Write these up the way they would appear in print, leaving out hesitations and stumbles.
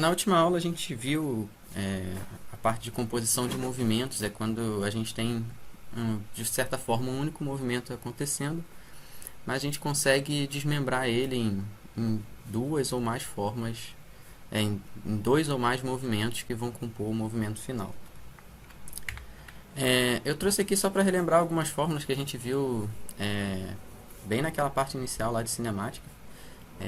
Na última aula a gente viu a parte de composição de movimentos, é quando a gente tem, de certa forma, um único movimento acontecendo, mas a gente consegue desmembrar ele em duas ou mais formas, em dois ou mais movimentos que vão compor o movimento final. Eu trouxe aqui só para relembrar algumas fórmulas que a gente viu bem naquela parte inicial lá de cinemática,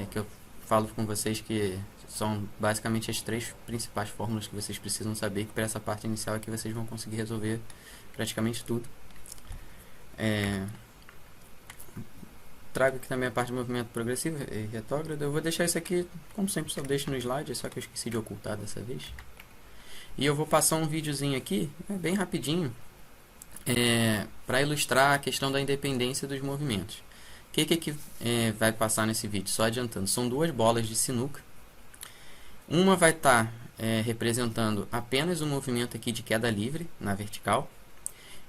que eu falo com vocês que são basicamente as três principais fórmulas que vocês precisam saber, que para essa parte inicial é que vocês vão conseguir resolver praticamente tudo. Trago aqui também a parte de movimento progressivo e retrógrado. Eu vou deixar isso aqui, como sempre, só deixo no slide, só que eu esqueci de ocultar dessa vez. E eu vou passar um videozinho aqui, bem rapidinho, para ilustrar a questão da independência dos movimentos. O que vai passar nesse vídeo? Só adiantando, são duas bolas de sinuca. Uma vai estar representando apenas o movimento aqui de queda livre na vertical,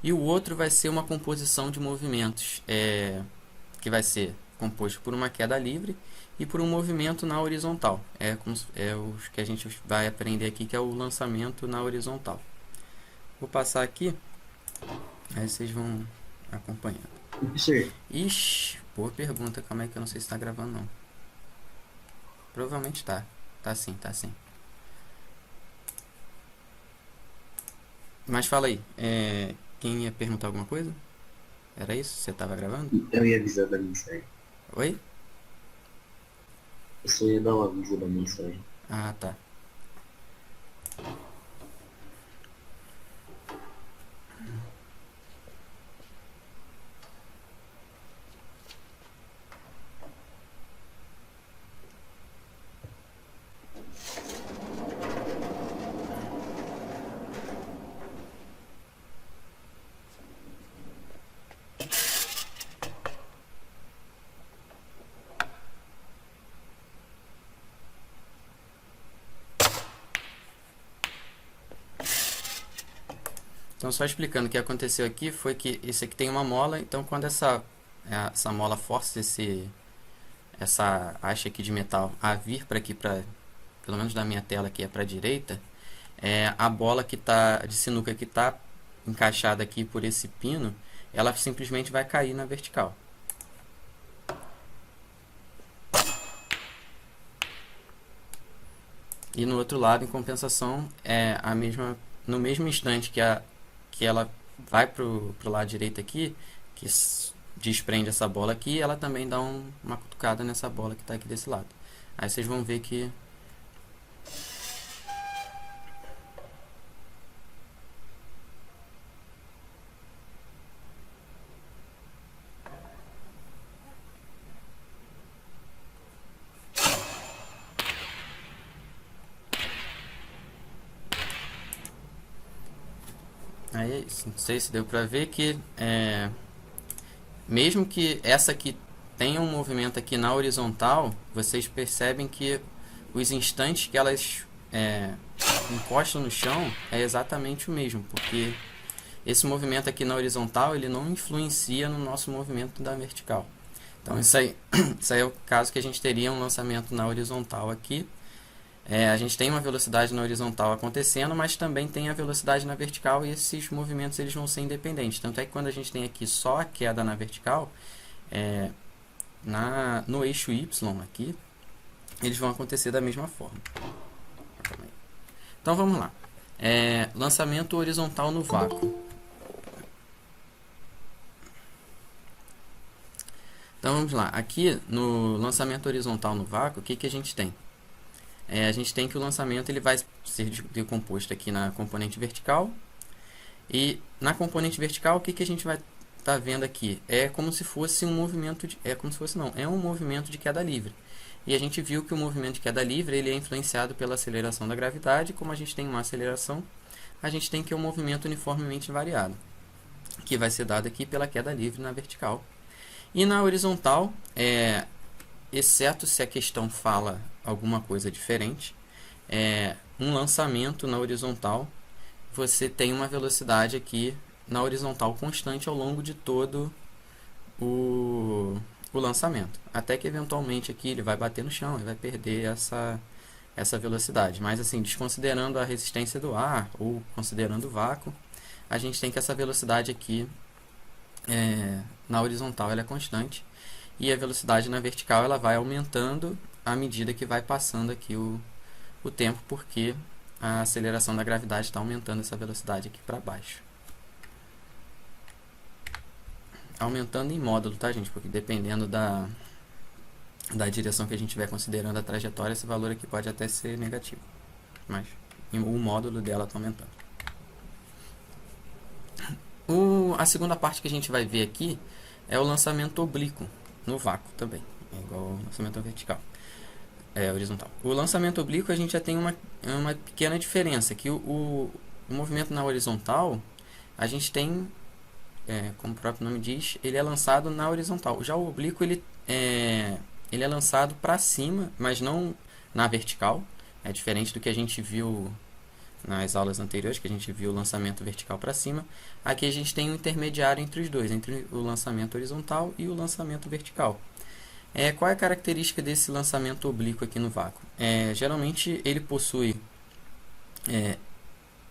e o outro vai ser uma composição de movimentos que vai ser composto por uma queda livre e por um movimento na horizontal. É o que a gente vai aprender aqui, que é o lançamento na horizontal. Vou passar aqui, aí vocês vão acompanhando. Professor, Ixi, boa pergunta, calma aí que eu não sei se está gravando não. Provavelmente tá. Tá sim, tá sim. Mas fala aí, quem ia perguntar alguma coisa? Era isso? Você estava gravando? eu ia avisar da mensagem. Oi? Eu só ia dar um aviso da mensagem. Ah, tá. Então, só explicando, o que aconteceu aqui foi que esse aqui tem uma mola, então quando essa mola força essa haste aqui de metal a vir para aqui, pelo menos da minha tela aqui é para a direita, a bola que tá, de sinuca que está encaixada aqui por esse pino, ela simplesmente vai cair na vertical. E no outro lado, em compensação, no mesmo instante que ela vai pro lado direito aqui, que desprende essa bola aqui, ela também dá uma cutucada nessa bola que está aqui desse lado. Aí vocês vão ver que aí é isso. Não sei se deu para ver que mesmo que essa aqui tenha um movimento aqui na horizontal, vocês percebem que os instantes que elas encostam no chão é exatamente o mesmo, porque esse movimento aqui na horizontal ele não influencia no nosso movimento da vertical. Então isso aí, isso aí é o caso que a gente teria um lançamento na horizontal aqui. A gente tem uma velocidade na horizontal acontecendo, mas também tem a velocidade na vertical, e esses movimentos eles vão ser independentes. Tanto é que quando a gente tem aqui só a queda na vertical, no eixo Y aqui, eles vão acontecer da mesma forma. Então vamos lá. Lançamento horizontal no vácuo. Então vamos lá. Aqui no lançamento horizontal no vácuo, o que a gente tem? A gente tem que o lançamento ele vai ser decomposto aqui na componente vertical. E na componente vertical, o que a gente vai estar vendo aqui? É como se fosse um movimento é um movimento de queda livre. E a gente viu que o movimento de queda livre ele é influenciado pela aceleração da gravidade. Como a gente tem uma aceleração, a gente tem que um movimento uniformemente variado, que vai ser dado aqui pela queda livre na vertical. E na horizontal, exceto se a questão fala alguma coisa diferente, um lançamento na horizontal, você tem uma velocidade aqui na horizontal constante ao longo de todo o lançamento, até que eventualmente aqui ele vai bater no chão e vai perder essa velocidade. Mas assim, desconsiderando a resistência do ar ou considerando o vácuo, a gente tem que essa velocidade aqui na horizontal ela é constante e a velocidade na vertical ela vai aumentando à medida que vai passando aqui o tempo, porque a aceleração da gravidade está aumentando essa velocidade aqui para baixo. Aumentando em módulo, tá, gente? Porque dependendo da direção que a gente estiver considerando a trajetória, esse valor aqui pode até ser negativo. Mas o módulo dela está aumentando. A segunda parte que a gente vai ver aqui é o lançamento oblíquo no vácuo também. É igual ao lançamento vertical. Horizontal. O lançamento oblíquo a gente já tem uma pequena diferença, que o movimento na horizontal, a gente tem, como o próprio nome diz, ele é lançado na horizontal. Já o oblíquo, ele é lançado para cima, mas não na vertical. É diferente do que a gente viu nas aulas anteriores, que a gente viu o lançamento vertical para cima. Aqui a gente tem um intermediário entre os dois, entre o lançamento horizontal e o lançamento vertical. Qual é a característica desse lançamento oblíquo aqui no vácuo? Geralmente ele possui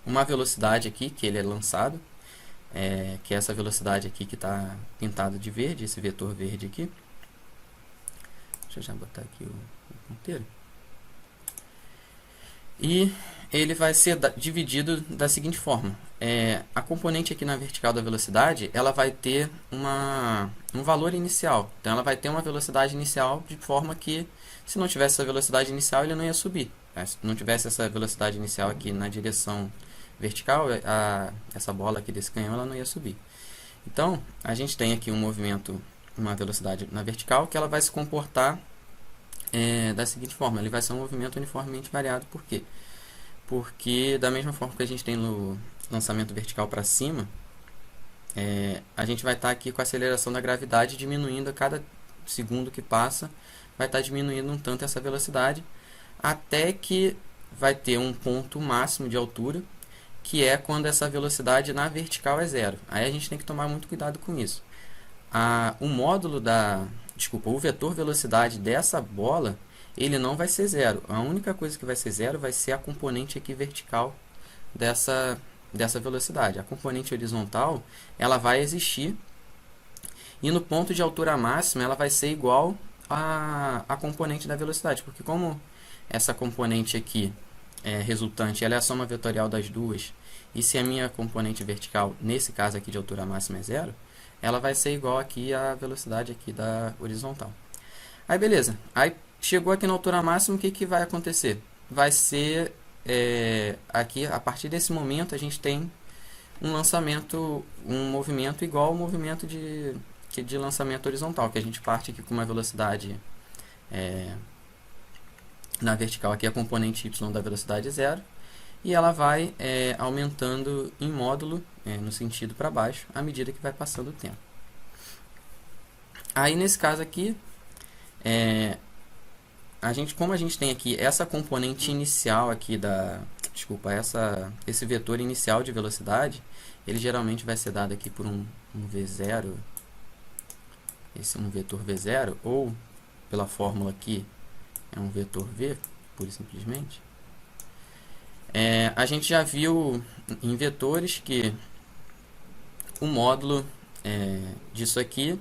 uma velocidade aqui que ele é lançado, que é essa velocidade aqui que está pintado de verde, esse vetor verde aqui. Deixa eu já botar aqui o ponteiro. E ele vai ser dividido da seguinte forma. A componente aqui na vertical da velocidade, ela vai ter um valor inicial. Então, ela vai ter uma velocidade inicial de forma que, se não tivesse essa velocidade inicial, ele não ia subir. Se não tivesse essa velocidade inicial aqui na direção vertical, essa bola aqui desse canhão, ela não ia subir. Então, a gente tem aqui um movimento, uma velocidade na vertical, que ela vai se comportar da seguinte forma. Ele vai ser um movimento uniformemente variado. Por quê? Porque da mesma forma que a gente tem no lançamento vertical para cima, a gente vai estar aqui com a aceleração da gravidade diminuindo a cada segundo que passa, vai estar diminuindo um tanto essa velocidade, até que vai ter um ponto máximo de altura, que é quando essa velocidade na vertical é zero. Aí a gente tem que tomar muito cuidado com isso. O vetor velocidade dessa bola, ele não vai ser zero. A única coisa que vai ser zero vai ser a componente aqui vertical dessa velocidade. A componente horizontal, ela vai existir, e no ponto de altura máxima ela vai ser igual à componente da velocidade, porque como essa componente aqui resultante, ela é a soma vetorial das duas, e se a minha componente vertical, nesse caso aqui de altura máxima é zero, ela vai ser igual aqui à velocidade aqui da horizontal. Aí beleza, aí chegou aqui na altura máxima, o que vai acontecer? Vai ser, aqui, a partir desse momento, a gente tem um movimento igual ao movimento de lançamento horizontal, que a gente parte aqui com uma velocidade na vertical, aqui a componente y da velocidade é zero, e ela vai aumentando em módulo, no sentido para baixo, à medida que vai passando o tempo. Aí nesse caso aqui, como a gente tem aqui essa componente inicial aqui esse vetor inicial de velocidade, ele geralmente vai ser dado aqui por um V0, um vetor V0, ou pela fórmula aqui é um vetor V, pura e simplesmente. A gente já viu em vetores que o módulo disso aqui,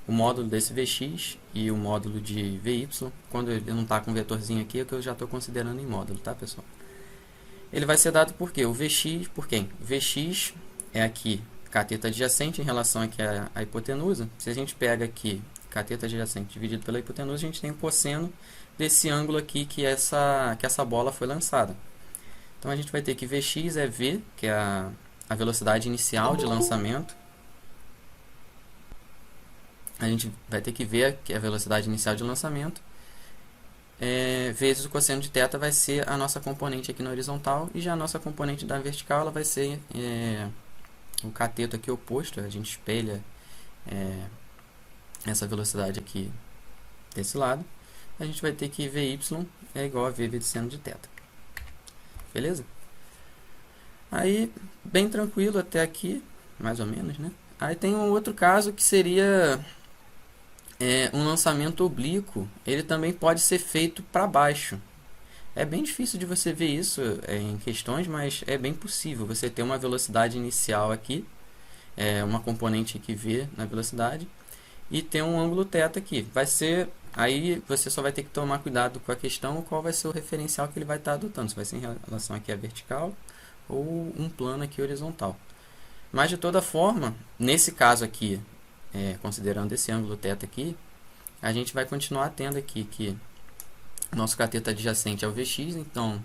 o módulo desse Vx e o módulo de Vy, quando ele não está com um vetorzinho aqui, é que eu já estou considerando em módulo, tá, pessoal? Ele vai ser dado por quê? O Vx, por quem? Vx é aqui cateto adjacente em relação aqui à hipotenusa. Se a gente pega aqui cateto adjacente dividido pela hipotenusa, a gente tem o cosseno desse ângulo aqui que essa bola foi lançada. Então a gente vai ter que Vx é V, que é a velocidade inicial de lançamento. A gente vai ter que ver que a velocidade inicial de lançamento vezes o cosseno de θ vai ser a nossa componente aqui na horizontal, e já a nossa componente da vertical ela vai ser o cateto aqui oposto. A gente espelha essa velocidade aqui desse lado. A gente vai ter que Vy é igual a V vezes seno de θ. Beleza? Aí, bem tranquilo até aqui, mais ou menos, né? Aí tem um outro caso que seria um lançamento oblíquo. Ele também pode ser feito para baixo. É bem difícil de você ver isso em questões, mas é bem possível você ter uma velocidade inicial aqui, uma componente aqui V na velocidade, e ter um ângulo θ aqui. Vai ser, aí você só vai ter que tomar cuidado com a questão qual vai ser o referencial que ele vai estar adotando, se vai ser em relação aqui à vertical ou um plano aqui horizontal. Mas de toda forma, nesse caso aqui, considerando esse ângulo θ aqui, a gente vai continuar tendo aqui que nosso cateto adjacente é o Vx, então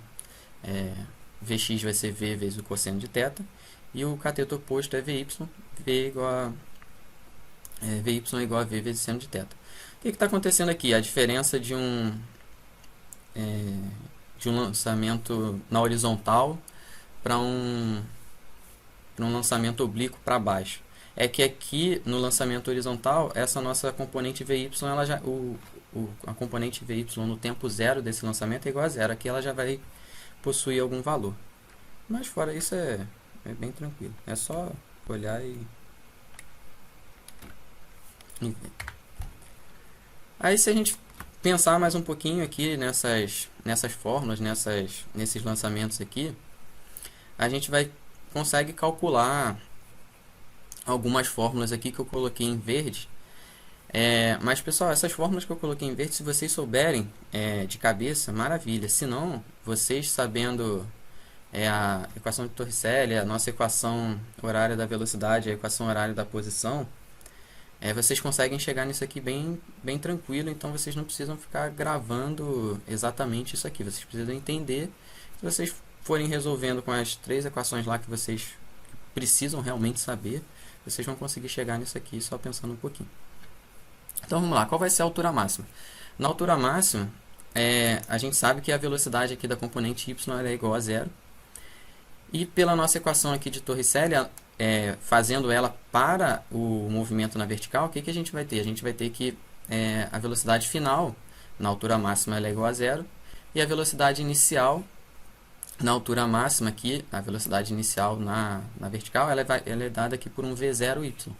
Vx vai ser V vezes o cosseno de θ, e o cateto oposto é Vy, Vy é igual a V vezes seno de θ. O que está acontecendo aqui? A diferença de um lançamento na horizontal para um lançamento oblíquo para baixo. É que aqui no lançamento horizontal, essa nossa componente Vy, ela já, a componente Vy no tempo zero desse lançamento é igual a zero. Aqui ela já vai possuir algum valor. Mas fora isso é bem tranquilo. É só olhar e ver. Aí se a gente pensar mais um pouquinho aqui nessas fórmulas, nesses lançamentos aqui, a gente consegue calcular algumas fórmulas aqui que eu coloquei em verde. Mas pessoal, essas fórmulas que eu coloquei em verde, se vocês souberem de cabeça, maravilha. Se não, vocês sabendo a equação de Torricelli, a nossa equação horária da velocidade, a equação horária da posição, vocês conseguem chegar nisso aqui bem tranquilo. Então vocês não precisam ficar gravando exatamente isso aqui. Vocês precisam entender. Se vocês forem resolvendo com as 3 equações lá que vocês precisam realmente saber, vocês vão conseguir chegar nisso aqui só pensando um pouquinho. Então vamos lá, qual vai ser a altura máxima? Na altura máxima, a gente sabe que a velocidade aqui da componente y é igual a zero. E pela nossa equação aqui de Torricelli, fazendo ela para o movimento na vertical, o que a gente vai ter? A gente vai ter que a velocidade final na altura máxima ela é igual a zero, e a velocidade inicial na altura máxima aqui, a velocidade inicial na vertical, ela é dada aqui por um V0y.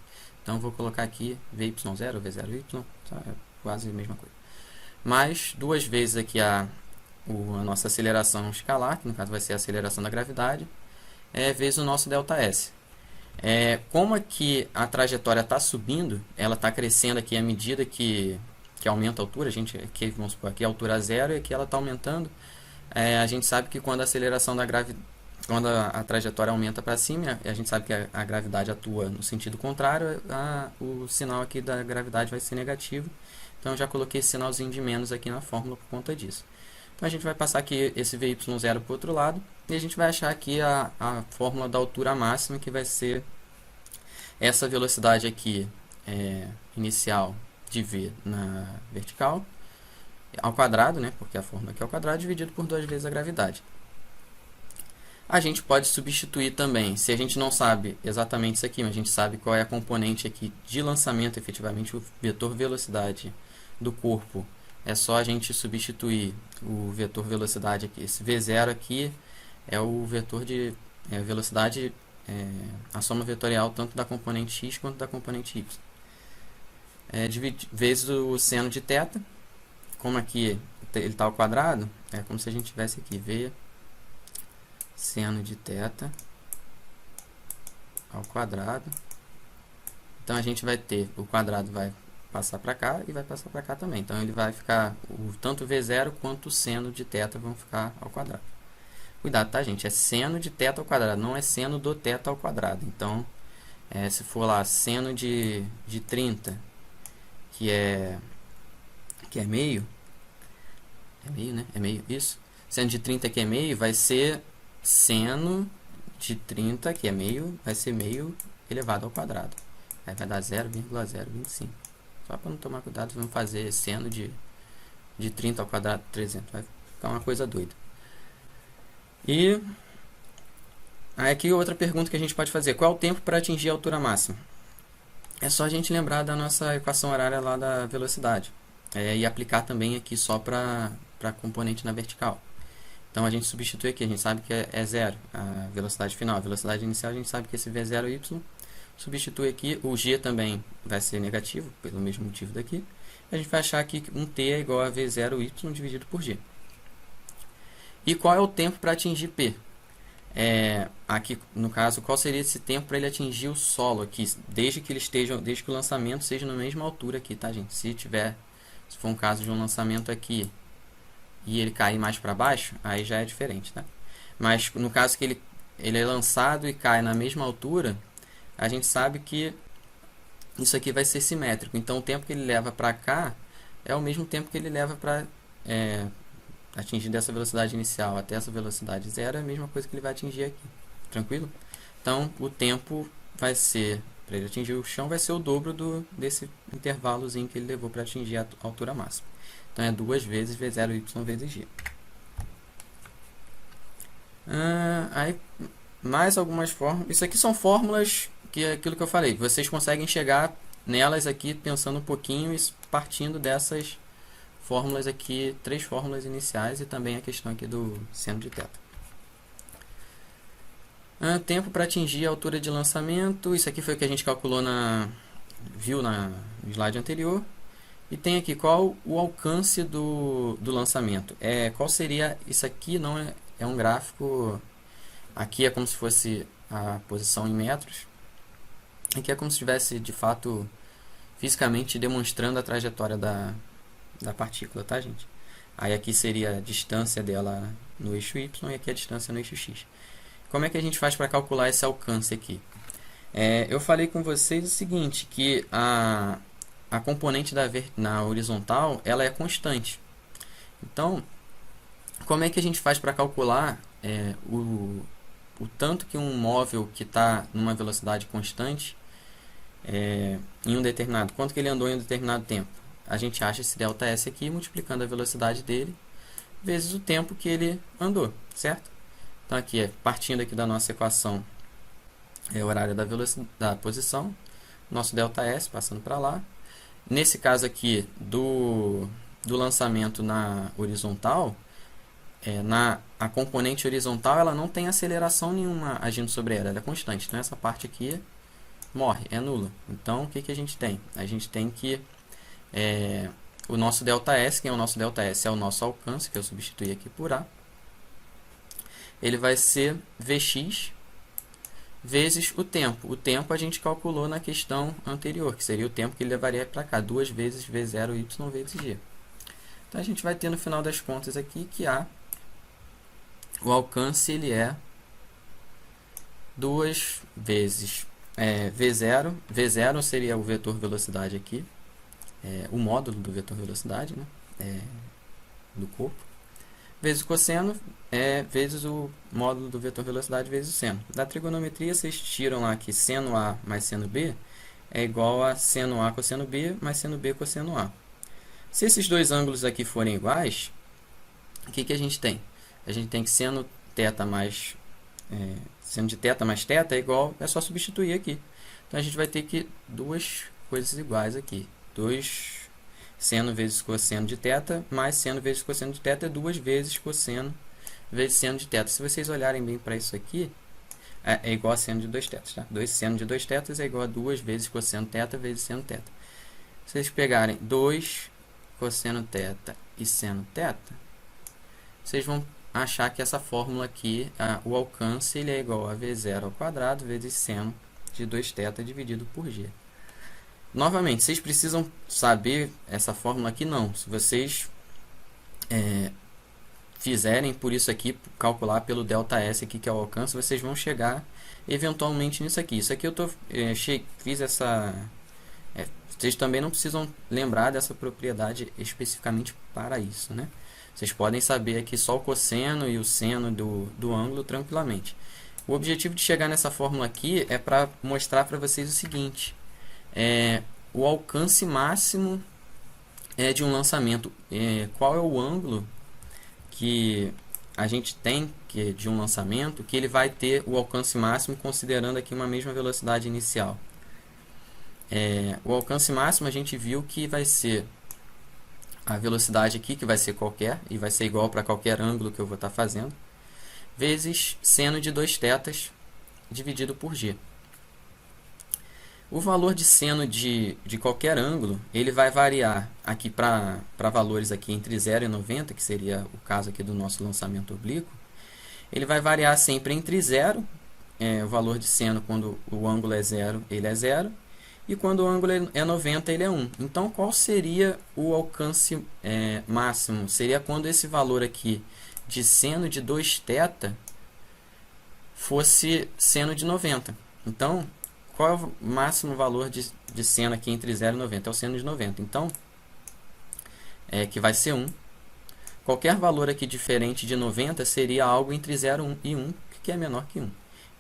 Então eu vou colocar aqui Vy0, V0y, é quase a mesma coisa. Mais duas vezes aqui a nossa aceleração escalar, que no caso vai ser a aceleração da gravidade, vezes o nosso ΔS. Como aqui a trajetória está subindo, ela está crescendo aqui à medida que aumenta a altura. Aqui, vamos supor, aqui a altura zero e aqui ela está aumentando. A gente sabe que quando a aceleração da gravidade, quando a trajetória aumenta para cima, a gente sabe que a gravidade atua no sentido contrário, o sinal aqui da gravidade vai ser negativo. Então eu já coloquei esse sinalzinho de menos aqui na fórmula por conta disso. Então a gente vai passar aqui esse Vy0 para o outro lado, e a gente vai achar aqui a fórmula da altura máxima, que vai ser essa velocidade aqui inicial de V na vertical, ao quadrado, né, porque a fórmula aqui é ao quadrado, dividido por 2 vezes a gravidade. A gente pode substituir também, se a gente não sabe exatamente isso aqui, mas a gente sabe qual é a componente aqui de lançamento, efetivamente o vetor velocidade do corpo. É só a gente substituir o vetor velocidade aqui. Esse V0 aqui é o vetor de velocidade, a soma vetorial tanto da componente x quanto da componente y. Vezes o seno de θ. Como aqui ele está ao quadrado, é como se a gente tivesse aqui V seno de θ ao quadrado. Então a gente vai ter, o quadrado vai passar para cá e vai passar para cá também. Então ele vai ficar, tanto o V0 quanto o seno de θ vão ficar ao quadrado. Cuidado, tá, gente? É seno de θ ao quadrado, não é seno do θ ao quadrado. Então, se for lá seno de 30, que é meio, né? É meio, isso. Seno de 30 que é meio, vai ser seno de 30, que é meio, vai ser meio elevado ao quadrado. Aí vai dar 0,025. Só para não tomar cuidado, vamos fazer seno de 30 ao quadrado 300. Vai ficar uma coisa doida. E aí aqui outra pergunta que a gente pode fazer. Qual é o tempo para atingir a altura máxima? É só a gente lembrar da nossa equação horária lá da velocidade. E aplicar também aqui só para a componente na vertical. Então a gente substitui aqui, a gente sabe que é zero a velocidade final. A velocidade inicial a gente sabe que esse V0y. Substitui aqui, o g também vai ser negativo, pelo mesmo motivo daqui. A gente vai achar aqui que um t é igual a V0y dividido por g. E qual é o tempo para atingir P? Aqui, no caso, qual seria esse tempo para ele atingir o solo aqui, desde que o lançamento seja na mesma altura aqui, tá, gente? Se for um caso de um lançamento aqui e ele cair mais para baixo, aí já é diferente, tá? Mas no caso que ele é lançado e cai na mesma altura, a gente sabe que isso aqui vai ser simétrico. Então o tempo que ele leva para cá é o mesmo tempo que ele leva para atingir dessa velocidade inicial até essa velocidade zero, é a mesma coisa que ele vai atingir aqui. Tranquilo? Então o tempo vai ser, para ele atingir o chão, vai ser o dobro desse intervalozinho que ele levou para atingir a altura máxima. Então é 2 vezes V0y vezes g. Aí mais algumas fórmulas. Isso aqui são fórmulas que é aquilo que eu falei. Vocês conseguem chegar nelas aqui pensando um pouquinho e partindo dessas fórmulas aqui, 3 fórmulas iniciais e também a questão aqui do seno de θ. Tempo para atingir a altura de lançamento. Isso aqui foi o que a gente calculou viu no slide anterior. E tem aqui qual o alcance do lançamento. Qual seria isso aqui? Não é um gráfico. Aqui é como se fosse a posição em metros. Aqui é como se estivesse de fato fisicamente demonstrando a trajetória da partícula, tá, gente? Aí aqui seria a distância dela no eixo y e aqui a distância no eixo x. Como é que a gente faz para calcular esse alcance aqui? Eu falei com vocês o seguinte, que a componente na horizontal ela é constante. Então, como é que a gente faz para calcular o tanto que um móvel que está numa velocidade constante em um determinado, quanto que ele andou em um determinado tempo? A gente acha esse ΔS aqui multiplicando a velocidade dele vezes o tempo que ele andou, certo? Então aqui partindo aqui da nossa equação horária da posição, nosso ΔS passando para lá. Nesse caso aqui do lançamento na horizontal, a componente horizontal ela não tem aceleração nenhuma agindo sobre ela é constante. Então essa parte aqui morre, é nula. Então o que a gente tem? A gente tem que o nosso ΔS, quem é o nosso ΔS? É o nosso alcance, que eu substituí aqui por A. Ele vai ser Vx vezes o tempo. O tempo a gente calculou na questão anterior, que seria o tempo que ele levaria para cá, 2 vezes V0y vezes g. Então a gente vai ter no final das contas aqui que o alcance ele é 2 vezes V0. V0 seria o vetor velocidade aqui, o módulo do vetor velocidade, né? Do corpo, vezes o cosseno, vezes o módulo do vetor velocidade vezes o seno. Da trigonometria, vocês tiram lá que seno A mais seno B é igual a seno A cosseno B mais seno B cosseno A. Se esses dois ângulos aqui forem iguais, o que a gente tem? A gente tem que seno de θ mais θ é igual, é só substituir aqui. Então a gente vai ter que duas coisas iguais aqui. 2 seno vezes cosseno de θ mais seno vezes cosseno de θ é 2 vezes cosseno vezes seno de θ. Se vocês olharem bem para isso aqui, é igual a seno de 2θ, tá? 2 seno de 2θ é igual a 2 vezes cosseno θ vezes seno θ. Se vocês pegarem 2 cosseno θ e seno θ, vocês vão achar que essa fórmula aqui, o alcance, ele é igual a V0 ao quadrado vezes seno de 2θ dividido por g. Novamente, vocês precisam saber essa fórmula aqui? Não. Se vocês fizerem por isso aqui, calcular pelo ΔS aqui, que é o alcance, vocês vão chegar eventualmente nisso aqui. Isso aqui eu fiz essa... vocês também não precisam lembrar dessa propriedade especificamente para isso, né? Vocês podem saber aqui só o cosseno e o seno do ângulo tranquilamente. O objetivo de chegar nessa fórmula aqui é para mostrar para vocês o seguinte... o alcance máximo de um lançamento. Qual é o ângulo que a gente tem de um lançamento que ele vai ter o alcance máximo considerando aqui uma mesma velocidade inicial? O alcance máximo a gente viu que vai ser a velocidade aqui, que vai ser qualquer, e vai ser igual para qualquer ângulo que eu vou estar fazendo, vezes seno de 2θ dividido por g. O valor de seno de qualquer ângulo, ele vai variar aqui para valores aqui entre 0 e 90, que seria o caso aqui do nosso lançamento oblíquo. Ele vai variar sempre entre 0, o valor de seno quando o ângulo é 0, ele é 0, e quando o ângulo é 90, ele é 1. Então, qual seria o alcance máximo? Seria quando esse valor aqui de seno de 2θ fosse seno de 90. Então, qual é o máximo valor de seno aqui entre 0 e 90? É o seno de 90. Então, que vai ser 1. Qualquer valor aqui diferente de 90 seria algo entre 0 e 1, que é menor que 1.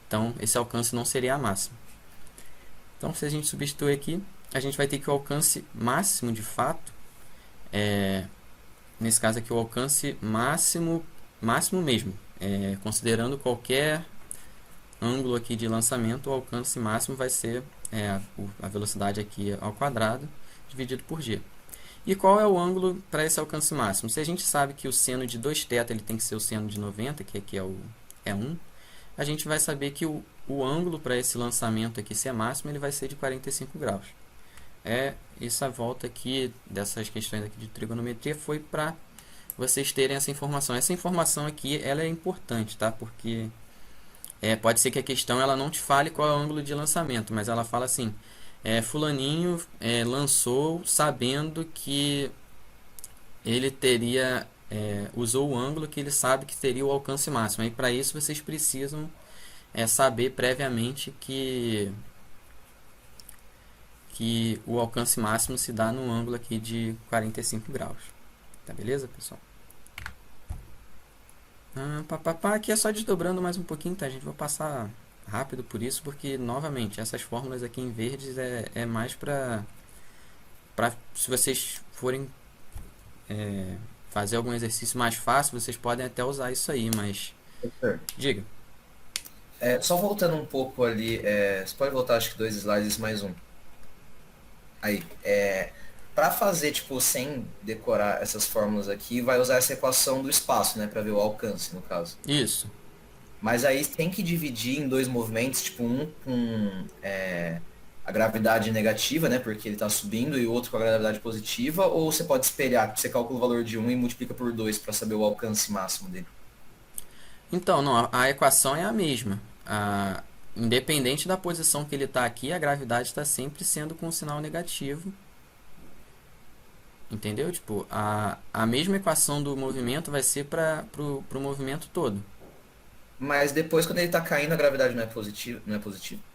Então, esse alcance não seria a máxima. Então, se a gente substituir aqui, a gente vai ter que o alcance máximo, de fato, nesse caso aqui, o alcance máximo mesmo, considerando qualquer ângulo aqui de lançamento, o alcance máximo vai ser a velocidade aqui ao quadrado dividido por g. E qual é o ângulo para esse alcance máximo? Se a gente sabe que o seno de 2θ ele tem que ser o seno de 90, que aqui é 1, a gente vai saber que o ângulo para esse lançamento aqui, se é máximo, ele vai ser de 45 graus. Essa volta aqui dessas questões aqui de trigonometria foi para vocês terem essa informação. Essa informação aqui ela é importante, tá? Porque pode ser que a questão ela não te fale qual é o ângulo de lançamento, mas ela fala assim, fulaninho lançou sabendo que ele teria, usou o ângulo que ele sabe que teria o alcance máximo. E para isso vocês precisam saber previamente que o alcance máximo se dá no ângulo aqui de 45 graus. Tá beleza, pessoal? Aqui é só desdobrando mais um pouquinho, tá, gente? Vou passar rápido por isso, porque, novamente, essas fórmulas aqui em verdes é mais para se vocês forem fazer algum exercício mais fácil, vocês podem até usar isso aí, mas... Professor, Diga. Só voltando um pouco ali, você pode voltar acho que 2 slides mais um. Aí, para fazer, tipo, sem decorar essas fórmulas aqui, vai usar essa equação do espaço, né, para ver o alcance, no caso. Isso. Mas aí tem que dividir em 2 movimentos, tipo, um com a gravidade negativa, né, porque ele está subindo, e o outro com a gravidade positiva, ou você pode espelhar, você calcula o valor de um e multiplica por 2 para saber o alcance máximo dele? Então, não, a equação é a mesma. Independente da posição que ele está aqui, a gravidade está sempre sendo com um sinal negativo. Entendeu? Tipo, a mesma equação do movimento vai ser para o movimento todo. Mas depois, quando ele está caindo, a gravidade não é positiva?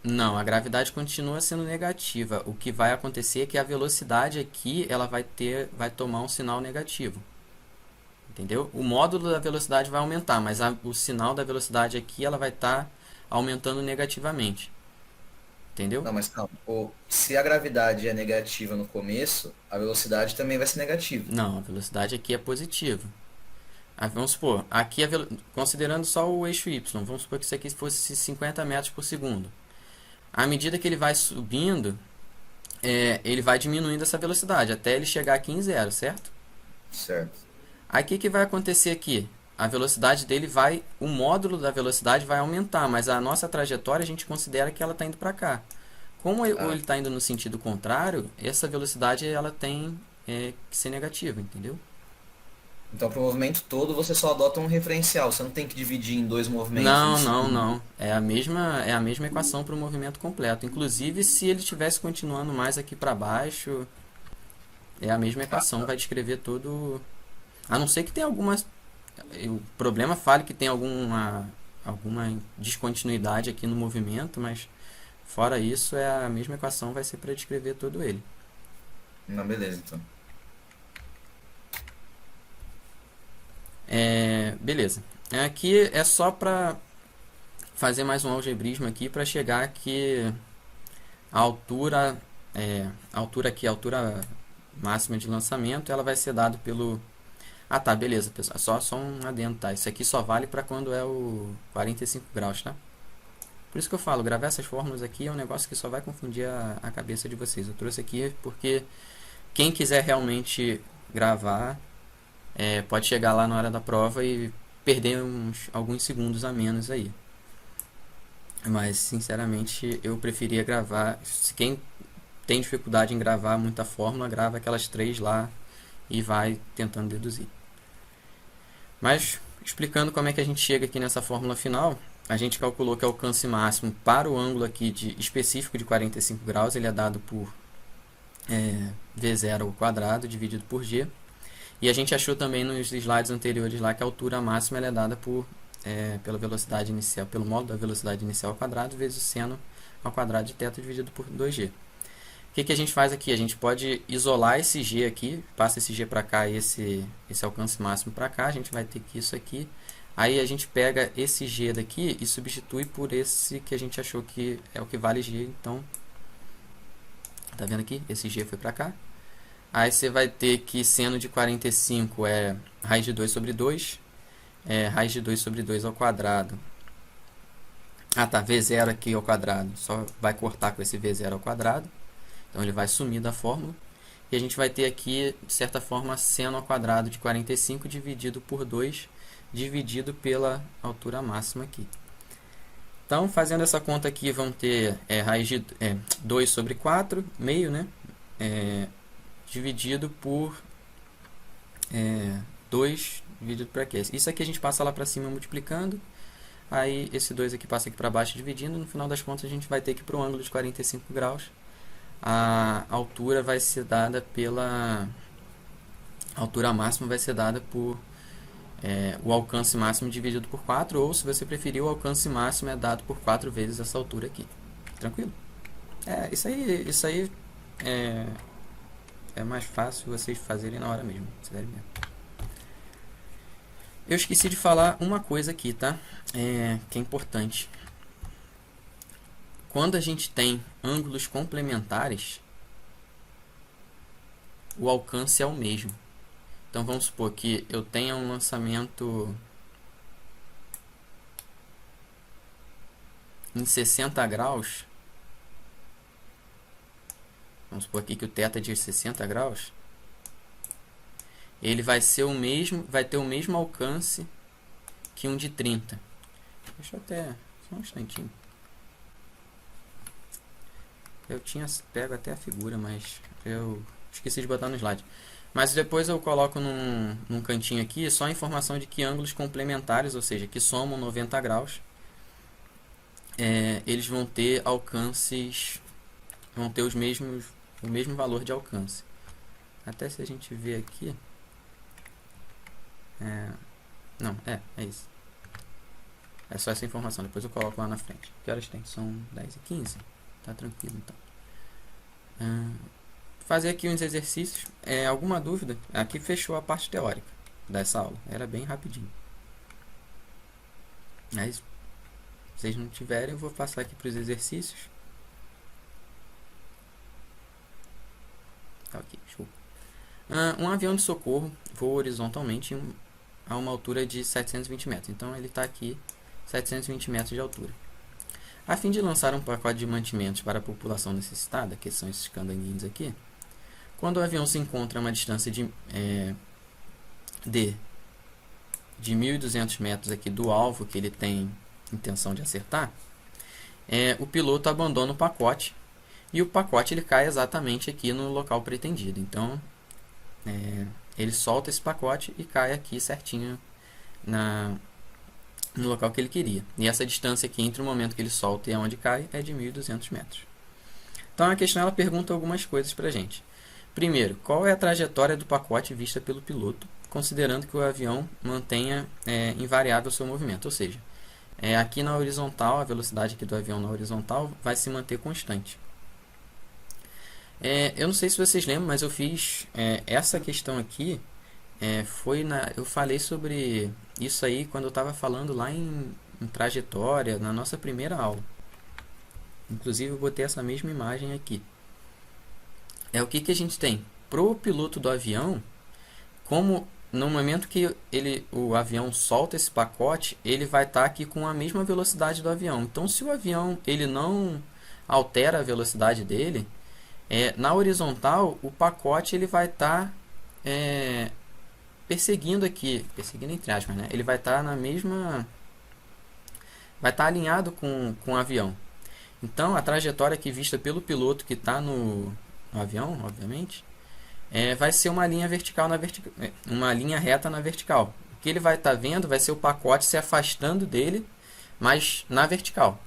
Não, a gravidade continua sendo negativa. O que vai acontecer é que a velocidade aqui ela vai tomar um sinal negativo. Entendeu? O módulo da velocidade vai aumentar, mas o sinal da velocidade aqui ela vai estar aumentando negativamente. Entendeu? Não, mas calma. Se a gravidade é negativa no começo, a velocidade também vai ser negativa. Não, a velocidade aqui é positiva. Vamos supor, aqui considerando só o eixo Y, vamos supor que isso aqui fosse 50 metros por segundo. À medida que ele vai subindo, ele vai diminuindo essa velocidade, até ele chegar aqui em zero, certo? Certo. Aí o que vai acontecer aqui? A velocidade dele o módulo da velocidade vai aumentar, mas a nossa trajetória a gente considera que ela está indo para cá. Como ele está indo no sentido contrário, essa velocidade ela tem que ser negativa, entendeu? Então, para o movimento todo, você só adota um referencial. Você não tem que dividir em 2 movimentos. Não. É a mesma equação para o movimento completo. Inclusive, se ele estivesse continuando mais aqui para baixo, é a mesma equação, vai descrever todo... A não ser que tenha algumas... O problema fale que tem alguma descontinuidade aqui no movimento, mas fora isso, a mesma equação vai ser para descrever todo ele. Não, beleza, então. Beleza. Aqui é só para fazer mais um algebrismo aqui para chegar que a altura aqui, a altura máxima de lançamento, ela vai ser dada pelo... tá, beleza, pessoal. Só um adendo, tá? Isso aqui só vale para quando é o 45 graus, tá? Por isso que eu falo, gravar essas fórmulas aqui é um negócio que só vai confundir a cabeça de vocês. Eu trouxe aqui porque quem quiser realmente gravar... pode chegar lá na hora da prova e perder alguns segundos a menos aí. Mas, sinceramente, eu preferia gravar. Se quem tem dificuldade em gravar muita fórmula, grava aquelas 3 lá e vai tentando deduzir. Mas, explicando como é que a gente chega aqui nessa fórmula final, a gente calculou que o alcance máximo para o ângulo aqui específico de 45 graus, ele é dado por V0 ao quadrado dividido por G. E a gente achou também nos slides anteriores lá que a altura máxima ela é dada pela velocidade inicial, pelo módulo da velocidade inicial ao quadrado vezes o seno ao quadrado de θ dividido por 2G. O que a gente faz aqui? A gente pode isolar esse G aqui, passa esse G para cá e esse alcance máximo para cá, a gente vai ter que isso aqui. Aí a gente pega esse G daqui e substitui por esse que a gente achou que é o que vale G. Então, tá vendo aqui? Esse G foi para cá. Aí você vai ter que seno de 45 é raiz de 2 sobre 2. Raiz de 2 sobre 2 ao quadrado. Ah tá, V0 aqui ao quadrado. Só vai cortar com esse V0 ao quadrado. Então ele vai sumir da fórmula. E a gente vai ter aqui, de certa forma, seno ao quadrado de 45 dividido por 2, dividido pela altura máxima aqui. Então, fazendo essa conta aqui, vão ter raiz de 2 sobre 4, meio, né? Dividido por 2 dividido por aqui. Isso aqui a gente passa lá para cima multiplicando. Aí esse 2 aqui passa aqui para baixo dividindo. No final das contas, a gente vai ter que para o ângulo de 45 graus. A altura vai ser dada pela... A altura máxima vai ser dada por o alcance máximo dividido por 4. Ou, se você preferir, o alcance máximo é dado por 4 vezes essa altura aqui. Tranquilo? Isso aí é mais fácil vocês fazerem na hora mesmo. Sério mesmo. Eu esqueci de falar uma coisa aqui, tá? Que é importante. Quando a gente tem ângulos complementares, o alcance é o mesmo. Então vamos supor que eu tenha um lançamento em 60 graus. Vamos supor aqui que o θ é de 60 graus. Ele vai ser vai ter o mesmo alcance que um de 30. Deixa eu até só um instantinho. Eu tinha pego até a figura, mas eu esqueci de botar no slide. Mas depois eu coloco num cantinho aqui só a informação de que ângulos complementares, ou seja, que somam 90 graus, eles vão ter alcances, vão ter o mesmo valor de alcance. Até se a gente ver aqui, não, é isso. É só essa informação, depois eu coloco lá na frente. Que horas tem? São 10h15. Tá tranquilo, então. Fazer aqui uns exercícios. Alguma dúvida? Aqui fechou a parte teórica dessa aula. Era bem rapidinho. Mas, se vocês não tiverem, eu vou passar aqui para os exercícios. Ok, show. Um avião de socorro voa horizontalmente a uma altura de 720 metros. Então, ele está aqui 720 metros de altura. A fim de lançar um pacote de mantimentos para a população necessitada, que são esses candanguinhos aqui, quando o avião se encontra a uma distância de 1.200 metros aqui do alvo que ele tem intenção de acertar, o piloto abandona o pacote e o pacote ele cai exatamente aqui no local pretendido. Então, ele solta esse pacote e cai aqui certinho no local que ele queria. E essa distância aqui entre o momento que ele solta e onde cai é de 1.200 metros. Então a questão ela pergunta algumas coisas para a gente. Primeiro, qual é a trajetória do pacote vista pelo piloto, considerando que o avião mantenha invariável o seu movimento? Ou seja, aqui na horizontal, a velocidade aqui do avião na horizontal vai se manter constante. Eu não sei se vocês lembram, mas eu fiz essa questão aqui. Eu falei sobre isso aí quando eu estava falando lá em trajetória, na nossa primeira aula. Inclusive eu botei essa mesma imagem aqui. O que a gente tem? Pro piloto do avião, como no momento que o avião solta esse pacote, ele vai estar aqui com a mesma velocidade do avião. Então, se o avião ele não altera a velocidade dele, na horizontal, o pacote ele vai estar perseguindo aqui, perseguindo entre aspas, né? Ele vai estar na mesma vai estar alinhado com o avião. Então, a trajetória aqui vista pelo piloto que está no avião, obviamente, vai ser uma linha vertical uma linha reta na vertical. O que ele vai estar vendo vai ser o pacote se afastando dele, mas na vertical.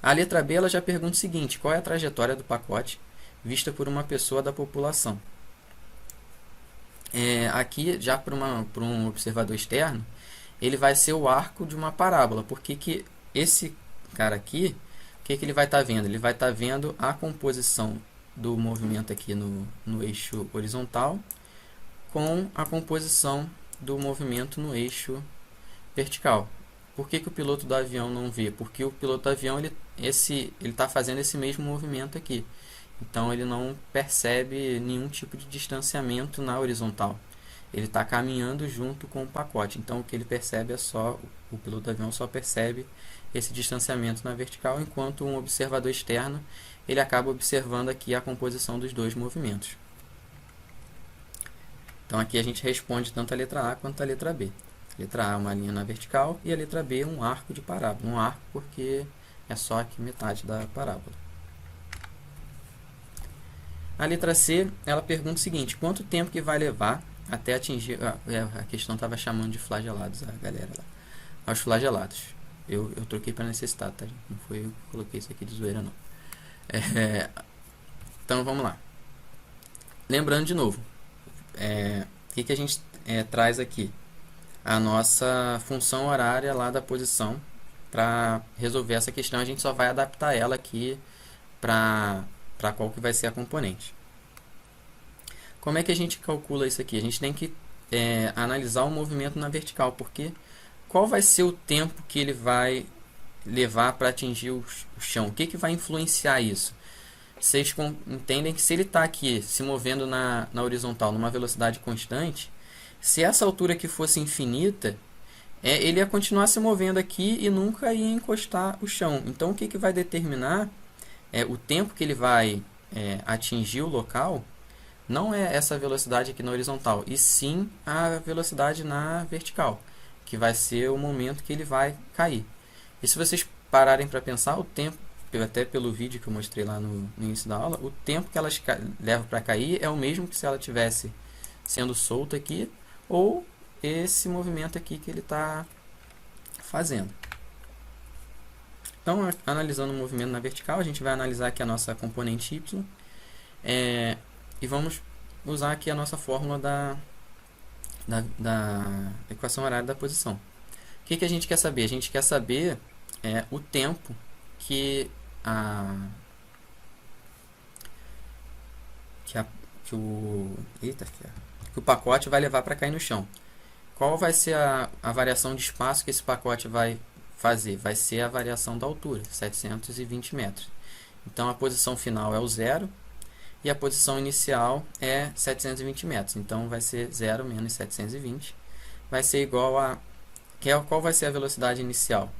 A letra B ela já pergunta o seguinte: qual é a trajetória do pacote vista por uma pessoa da população? Aqui, já para um observador externo, ele vai ser o arco de uma parábola, porque que esse cara aqui, o que ele vai estar vendo? Ele vai estar vendo a composição do movimento aqui no eixo horizontal com a composição do movimento no eixo vertical. Por que o piloto do avião não vê? Porque o piloto do avião ele está fazendo esse mesmo movimento aqui. Então ele não percebe nenhum tipo de distanciamento na horizontal. Ele está caminhando junto com o pacote. Então o que ele percebe o piloto do avião só percebe esse distanciamento na vertical, enquanto um observador externo ele acaba observando aqui a composição dos dois movimentos. Então aqui a gente responde tanto a letra A quanto a letra B. A letra A é uma linha na vertical e a letra B é um arco de parábola. Um arco porque é só aqui metade da parábola. A letra C, ela pergunta o seguinte: quanto tempo que vai levar até atingir... a questão estava chamando de flagelados, a galera lá. Aos flagelados. Eu troquei para necessitado, tá? Não foi eu que coloquei isso aqui de zoeira, não. Então, vamos lá. Lembrando de novo, o que a gente traz aqui? A nossa função horária lá da posição. Para resolver essa questão, a gente só vai adaptar ela aqui para qual que vai ser a componente. Como é que a gente calcula isso aqui? A gente tem que analisar o movimento na vertical, porque qual vai ser o tempo que ele vai levar para atingir o chão? O que vai influenciar isso? Vocês entendem que se ele está aqui se movendo na horizontal numa velocidade constante, se essa altura aqui fosse infinita, ele ia continuar se movendo aqui e nunca ia encostar o chão. Então o que vai determinar o tempo que ele vai atingir o local não é essa velocidade aqui na horizontal, e sim a velocidade na vertical, que vai ser o momento que ele vai cair. E se vocês pararem para pensar, o tempo, até pelo vídeo que eu mostrei lá no início da aula, o tempo que ela leva para cair é o mesmo que se ela tivesse sendo solta aqui, ou esse movimento aqui que ele está fazendo. Então, analisando o movimento na vertical, a gente vai analisar aqui a nossa componente y, e vamos usar aqui a nossa fórmula da equação horária da posição. O que a gente quer saber? A gente quer saber o tempo que o pacote vai levar para cair no chão. Qual vai ser a variação de espaço que esse pacote vai fazer? Vai ser a variação da altura, 720 metros. Então a posição final é o 0 e a posição inicial é 720 metros. Então vai ser 0 menos 720. Vai ser igual a... Qual vai ser a velocidade inicial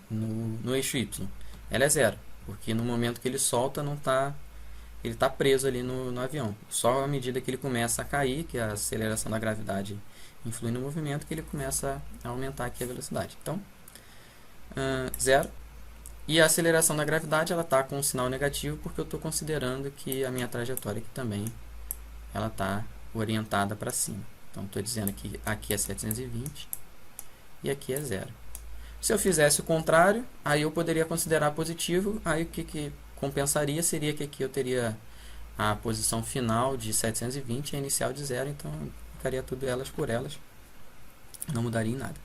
no eixo y? Ela é 0, porque no momento que ele solta, ele está preso ali no avião. Só à medida que ele começa a cair, que a aceleração da gravidade influi no movimento, que ele começa a aumentar aqui a velocidade. Então, 0. E a aceleração da gravidade ela está com um sinal negativo, porque eu estou considerando que a minha trajetória aqui também ela está orientada para cima. Então, estou dizendo que aqui é 720 e aqui é 0. Se eu fizesse o contrário, aí eu poderia considerar positivo. Aí o que compensaria seria que aqui eu teria a posição final de 720 e a inicial de 0. Então, eu ficaria tudo elas por elas. Não mudaria em nada.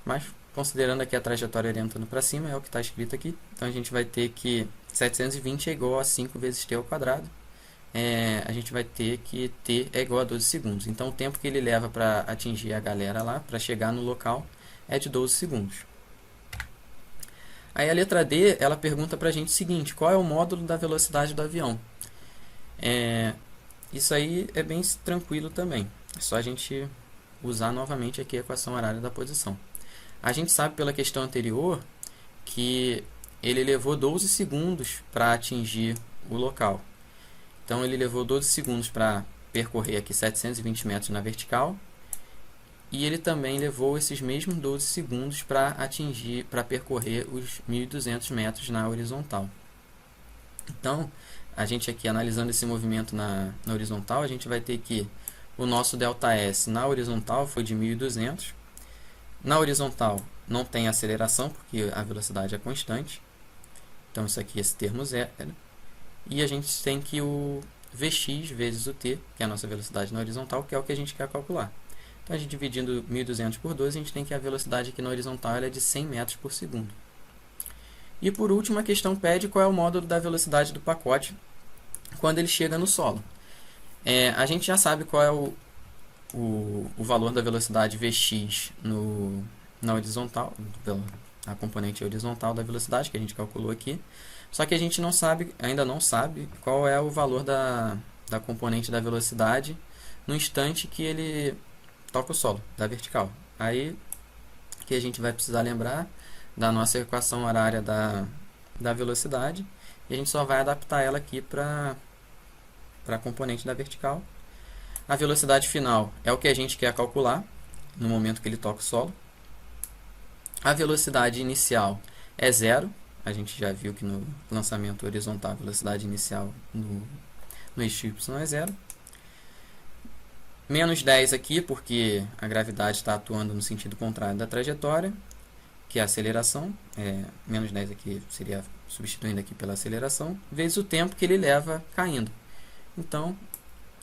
Mas, considerando aqui a trajetória orientando para cima, é o que está escrito aqui. Então, a gente vai ter que 720 é igual a 5 vezes t ao quadrado. A gente vai ter que t é igual a 12 segundos. Então, o tempo que ele leva para atingir a galera lá, para chegar no local, é de 12 segundos. Aí a letra D, ela pergunta para a gente o seguinte: qual é o módulo da velocidade do avião? Isso aí é bem tranquilo também. É só a gente usar novamente aqui a equação horária da posição. A gente sabe pela questão anterior que ele levou 12 segundos para atingir o local. Então ele levou 12 segundos para percorrer aqui 720 metros na vertical e ele também levou esses mesmos 12 segundos para percorrer os 1.200 metros na horizontal. Então, a gente aqui analisando esse movimento na horizontal, a gente vai ter que o nosso ΔS na horizontal foi de 1.200. Na horizontal não tem aceleração, porque a velocidade é constante. Então, isso aqui, esse termo zero. E a gente tem que o Vx vezes o t, que é a nossa velocidade na horizontal, que é o que a gente quer calcular. Então, a gente dividindo 1.200 por 12, a gente tem que a velocidade aqui na horizontal ela é de 100 metros por segundo. E por último, a questão pede qual é o módulo da velocidade do pacote quando ele chega no solo. A gente já sabe qual é o valor da velocidade Vx na horizontal, a componente horizontal da velocidade que a gente calculou aqui. Só que a gente ainda não sabe qual é o valor da componente da velocidade no instante que ele toca o solo, da vertical. Aí que a gente vai precisar lembrar da nossa equação horária da velocidade, e a gente só vai adaptar ela aqui para a componente da vertical. A velocidade final é o que a gente quer calcular no momento que ele toca o solo. A velocidade inicial é zero. A gente já viu que no lançamento horizontal a velocidade inicial no eixo Y é zero. Menos 10 aqui, porque a gravidade está atuando no sentido contrário da trajetória, que é a aceleração. Menos 10 aqui seria substituindo aqui pela aceleração, vezes o tempo que ele leva caindo. Então,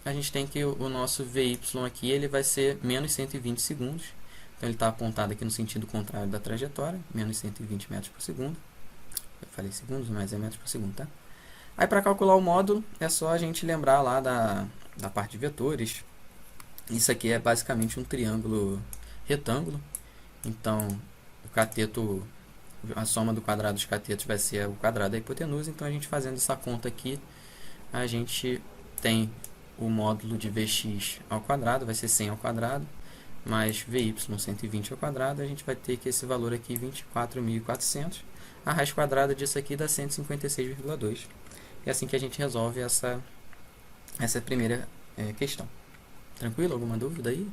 a gente tem que o nosso VY aqui ele vai ser menos 120 segundos. Então, ele está apontado aqui no sentido contrário da trajetória, menos 120 metros por segundo. Eu falei segundos, mas é metros por segundo, tá? Aí, para calcular o módulo, é só a gente lembrar lá da parte de vetores. Isso aqui é basicamente um triângulo retângulo. Então, o cateto, a soma do quadrado dos catetos vai ser o quadrado da hipotenusa. Então, a gente fazendo essa conta aqui, a gente tem o módulo de Vx ao quadrado, vai ser 100 ao quadrado, mais Vy 120 ao quadrado, a gente vai ter que esse valor aqui 24.400. A raiz quadrada disso aqui dá 156,2. É assim que a gente resolve essa primeira questão. Tranquilo? Alguma dúvida aí?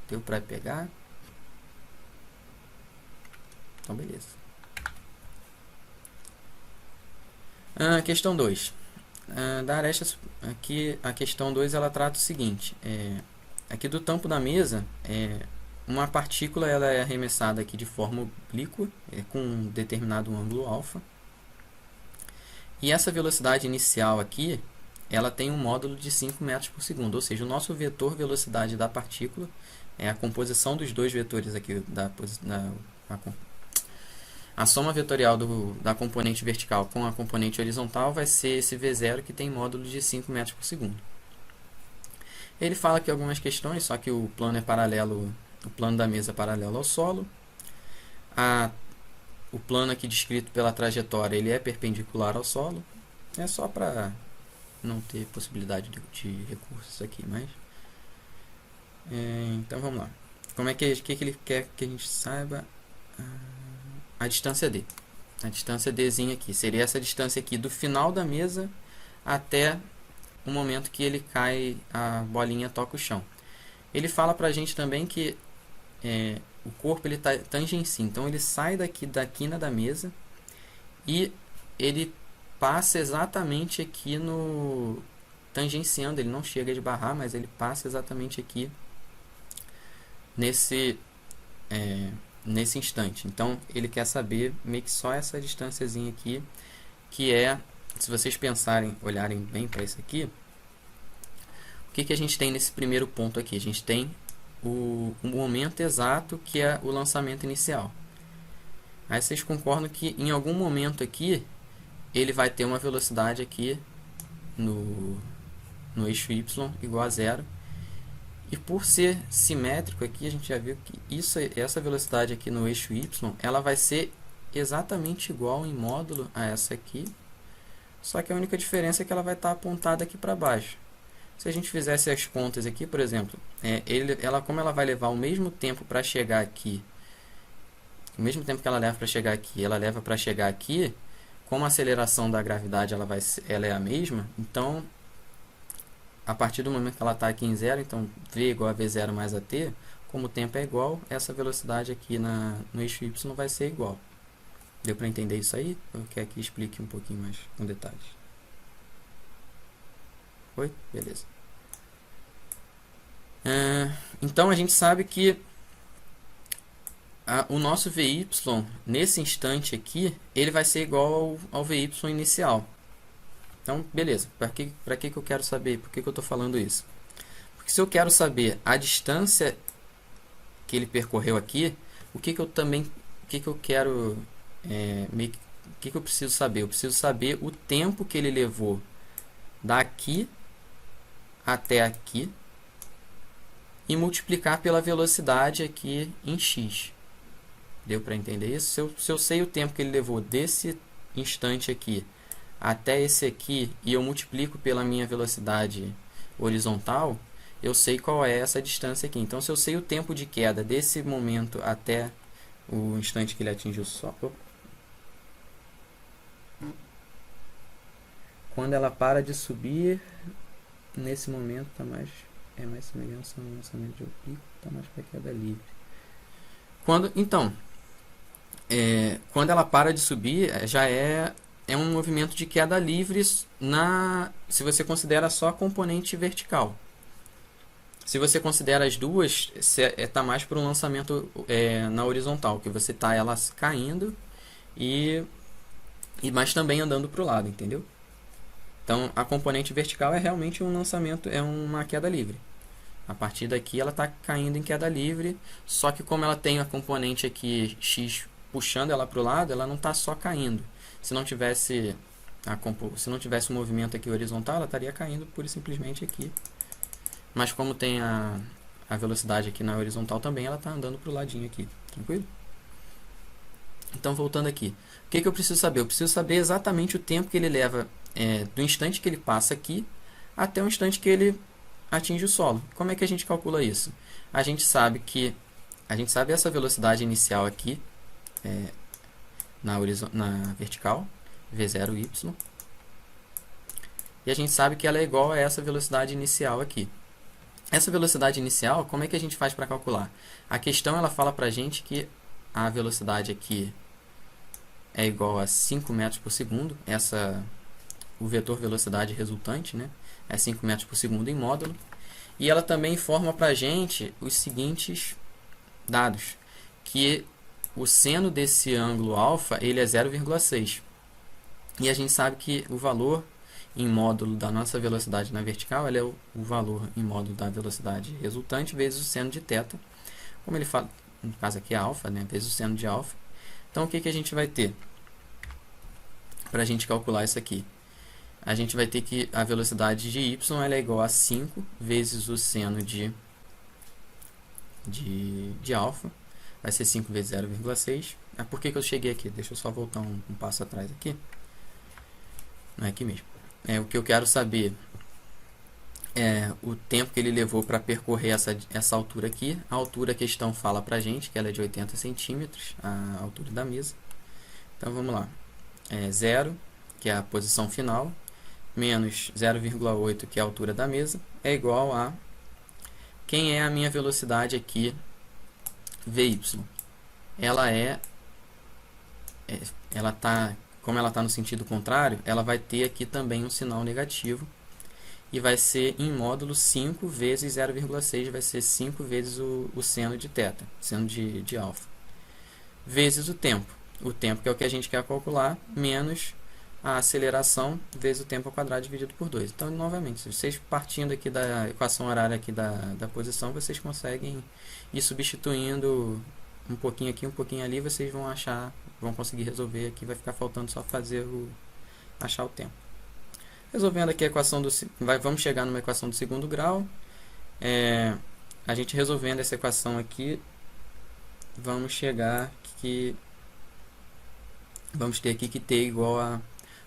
Deu para pegar? Então, beleza. Questão 2. Da aresta, aqui a questão 2 ela trata o seguinte. Aqui do tampo da mesa, uma partícula ela é arremessada aqui de forma oblíqua, com um determinado ângulo alfa. E essa velocidade inicial aqui, ela tem um módulo de 5 metros por segundo, ou seja, o nosso vetor velocidade da partícula, a composição dos dois vetores aqui, a soma vetorial da componente vertical com a componente horizontal vai ser esse V0 que tem módulo de 5 metros por segundo. Ele fala aqui algumas questões, só que o plano é paralelo, o plano da mesa é paralelo ao solo. O plano aqui descrito pela trajetória ele é perpendicular ao solo. É só para não ter possibilidade de recursos aqui, mas então vamos lá. Como é que ele quer que a gente saiba? A distância D. A distância Dzinha aqui seria essa distância aqui do final da mesa até o momento que ele cai, a bolinha toca o chão. Ele fala pra gente também que o corpo ele tangencia, então ele sai daqui da quina da mesa e ele passa exatamente aqui no tangenciando, ele não chega de barrar, mas ele passa exatamente aqui nesse instante. Então ele quer saber meio que só essa distânciazinha aqui, que se vocês pensarem, olharem bem para isso aqui, o que a gente tem nesse primeiro ponto aqui? A gente tem o momento exato que é o lançamento inicial. Aí vocês concordam que em algum momento aqui ele vai ter uma velocidade aqui no eixo Y igual a zero. E por ser simétrico aqui, a gente já viu que essa velocidade aqui no eixo Y, ela vai ser exatamente igual em módulo a essa aqui. Só que a única diferença é que ela vai estar apontada aqui para baixo. Se a gente fizesse as contas aqui, por exemplo, como ela vai levar o mesmo tempo para chegar aqui, o mesmo tempo que ela leva para chegar aqui, ela leva para chegar aqui, como a aceleração da gravidade ela é a mesma, então a partir do momento que ela está aqui em zero, então V igual a V0 mais AT, como o tempo é igual, essa velocidade aqui no eixo y vai ser igual. Deu para entender isso aí? Eu quero que explique um pouquinho mais com detalhes. Foi? Beleza. Então a gente sabe que o nosso VY, nesse instante aqui, ele vai ser igual ao VY inicial. Então, beleza. Para que eu quero saber? Por que eu estou falando isso? Porque se eu quero saber a distância que ele percorreu aqui, o que eu preciso saber? Eu preciso saber o tempo que ele levou daqui até aqui e multiplicar pela velocidade aqui em x. Deu para entender isso? Se eu sei o tempo que ele levou desse instante aqui até esse aqui e eu multiplico pela minha velocidade horizontal, eu sei qual é essa distância aqui. Então, se eu sei o tempo de queda desse momento até o instante que ele atinge o solo, quando ela para de subir, nesse momento é mais semelhança ao lançamento de pico, está mais para queda livre. Quando ela para de subir, já é um movimento de queda livre se você considera só a componente vertical. Se você considera as duas, está mais para um lançamento na horizontal, que você está elas caindo mas também andando para o lado, entendeu? Então, a componente vertical é realmente um lançamento, é uma queda livre. A partir daqui ela está caindo em queda livre, só que como ela tem a componente aqui x puxando ela para o lado, ela não está só caindo. Se não tivesse o movimento aqui horizontal, ela estaria caindo pura e simplesmente aqui. Mas como tem a velocidade aqui na horizontal também, ela está andando para o ladinho aqui. Tranquilo? Então, voltando aqui. O que eu preciso saber? Eu preciso saber exatamente o tempo que ele leva do instante que ele passa aqui até o instante que ele atinge o solo. Como é que a gente calcula isso? A gente sabe essa velocidade inicial aqui na vertical, v0y. E a gente sabe que ela é igual a essa velocidade inicial aqui. Essa velocidade inicial, como é que a gente faz para calcular? A questão ela fala para a gente que a velocidade aqui é igual a 5 metros por segundo. O vetor velocidade resultante, né, é 5 metros por segundo em módulo. E ela também informa para a gente os seguintes dados. Que o seno desse ângulo alfa ele é 0,6. E a gente sabe que o valor em módulo da nossa velocidade na vertical é o valor em módulo da velocidade resultante vezes o seno de θ. Como ele fala, no caso aqui é alfa, né, vezes o seno de alfa. Então, o que a gente vai ter para a gente calcular isso aqui? A gente vai ter que a velocidade de y ela é igual a 5 vezes o seno de alfa. Vai ser 5 vezes 0,6. Por que eu cheguei aqui? Deixa eu só voltar um passo atrás aqui. Não é aqui mesmo. O que eu quero saber é o tempo que ele levou para percorrer essa altura aqui. A altura a questão fala para a gente que ela é de 80 centímetros, a altura da mesa. Então, vamos lá. 0, que é a posição final, menos 0,8, que é a altura da mesa, é igual a... Quem é a minha velocidade aqui, Vy? Como ela está no sentido contrário, ela vai ter aqui também um sinal negativo. E vai ser em módulo 5 vezes 0,6, vai ser 5 vezes o seno de θ, seno de alfa. Vezes o tempo. O tempo que é o que a gente quer calcular, menos a aceleração vezes o tempo ao quadrado dividido por 2. Então, novamente, se vocês partindo aqui da equação horária aqui da posição, vocês conseguem ir substituindo um pouquinho aqui, um pouquinho ali, vocês vão conseguir resolver aqui, vai ficar faltando só achar o tempo. Resolvendo aqui a equação vamos chegar numa equação do segundo grau. A gente resolvendo essa equação aqui, vamos ter aqui que t igual a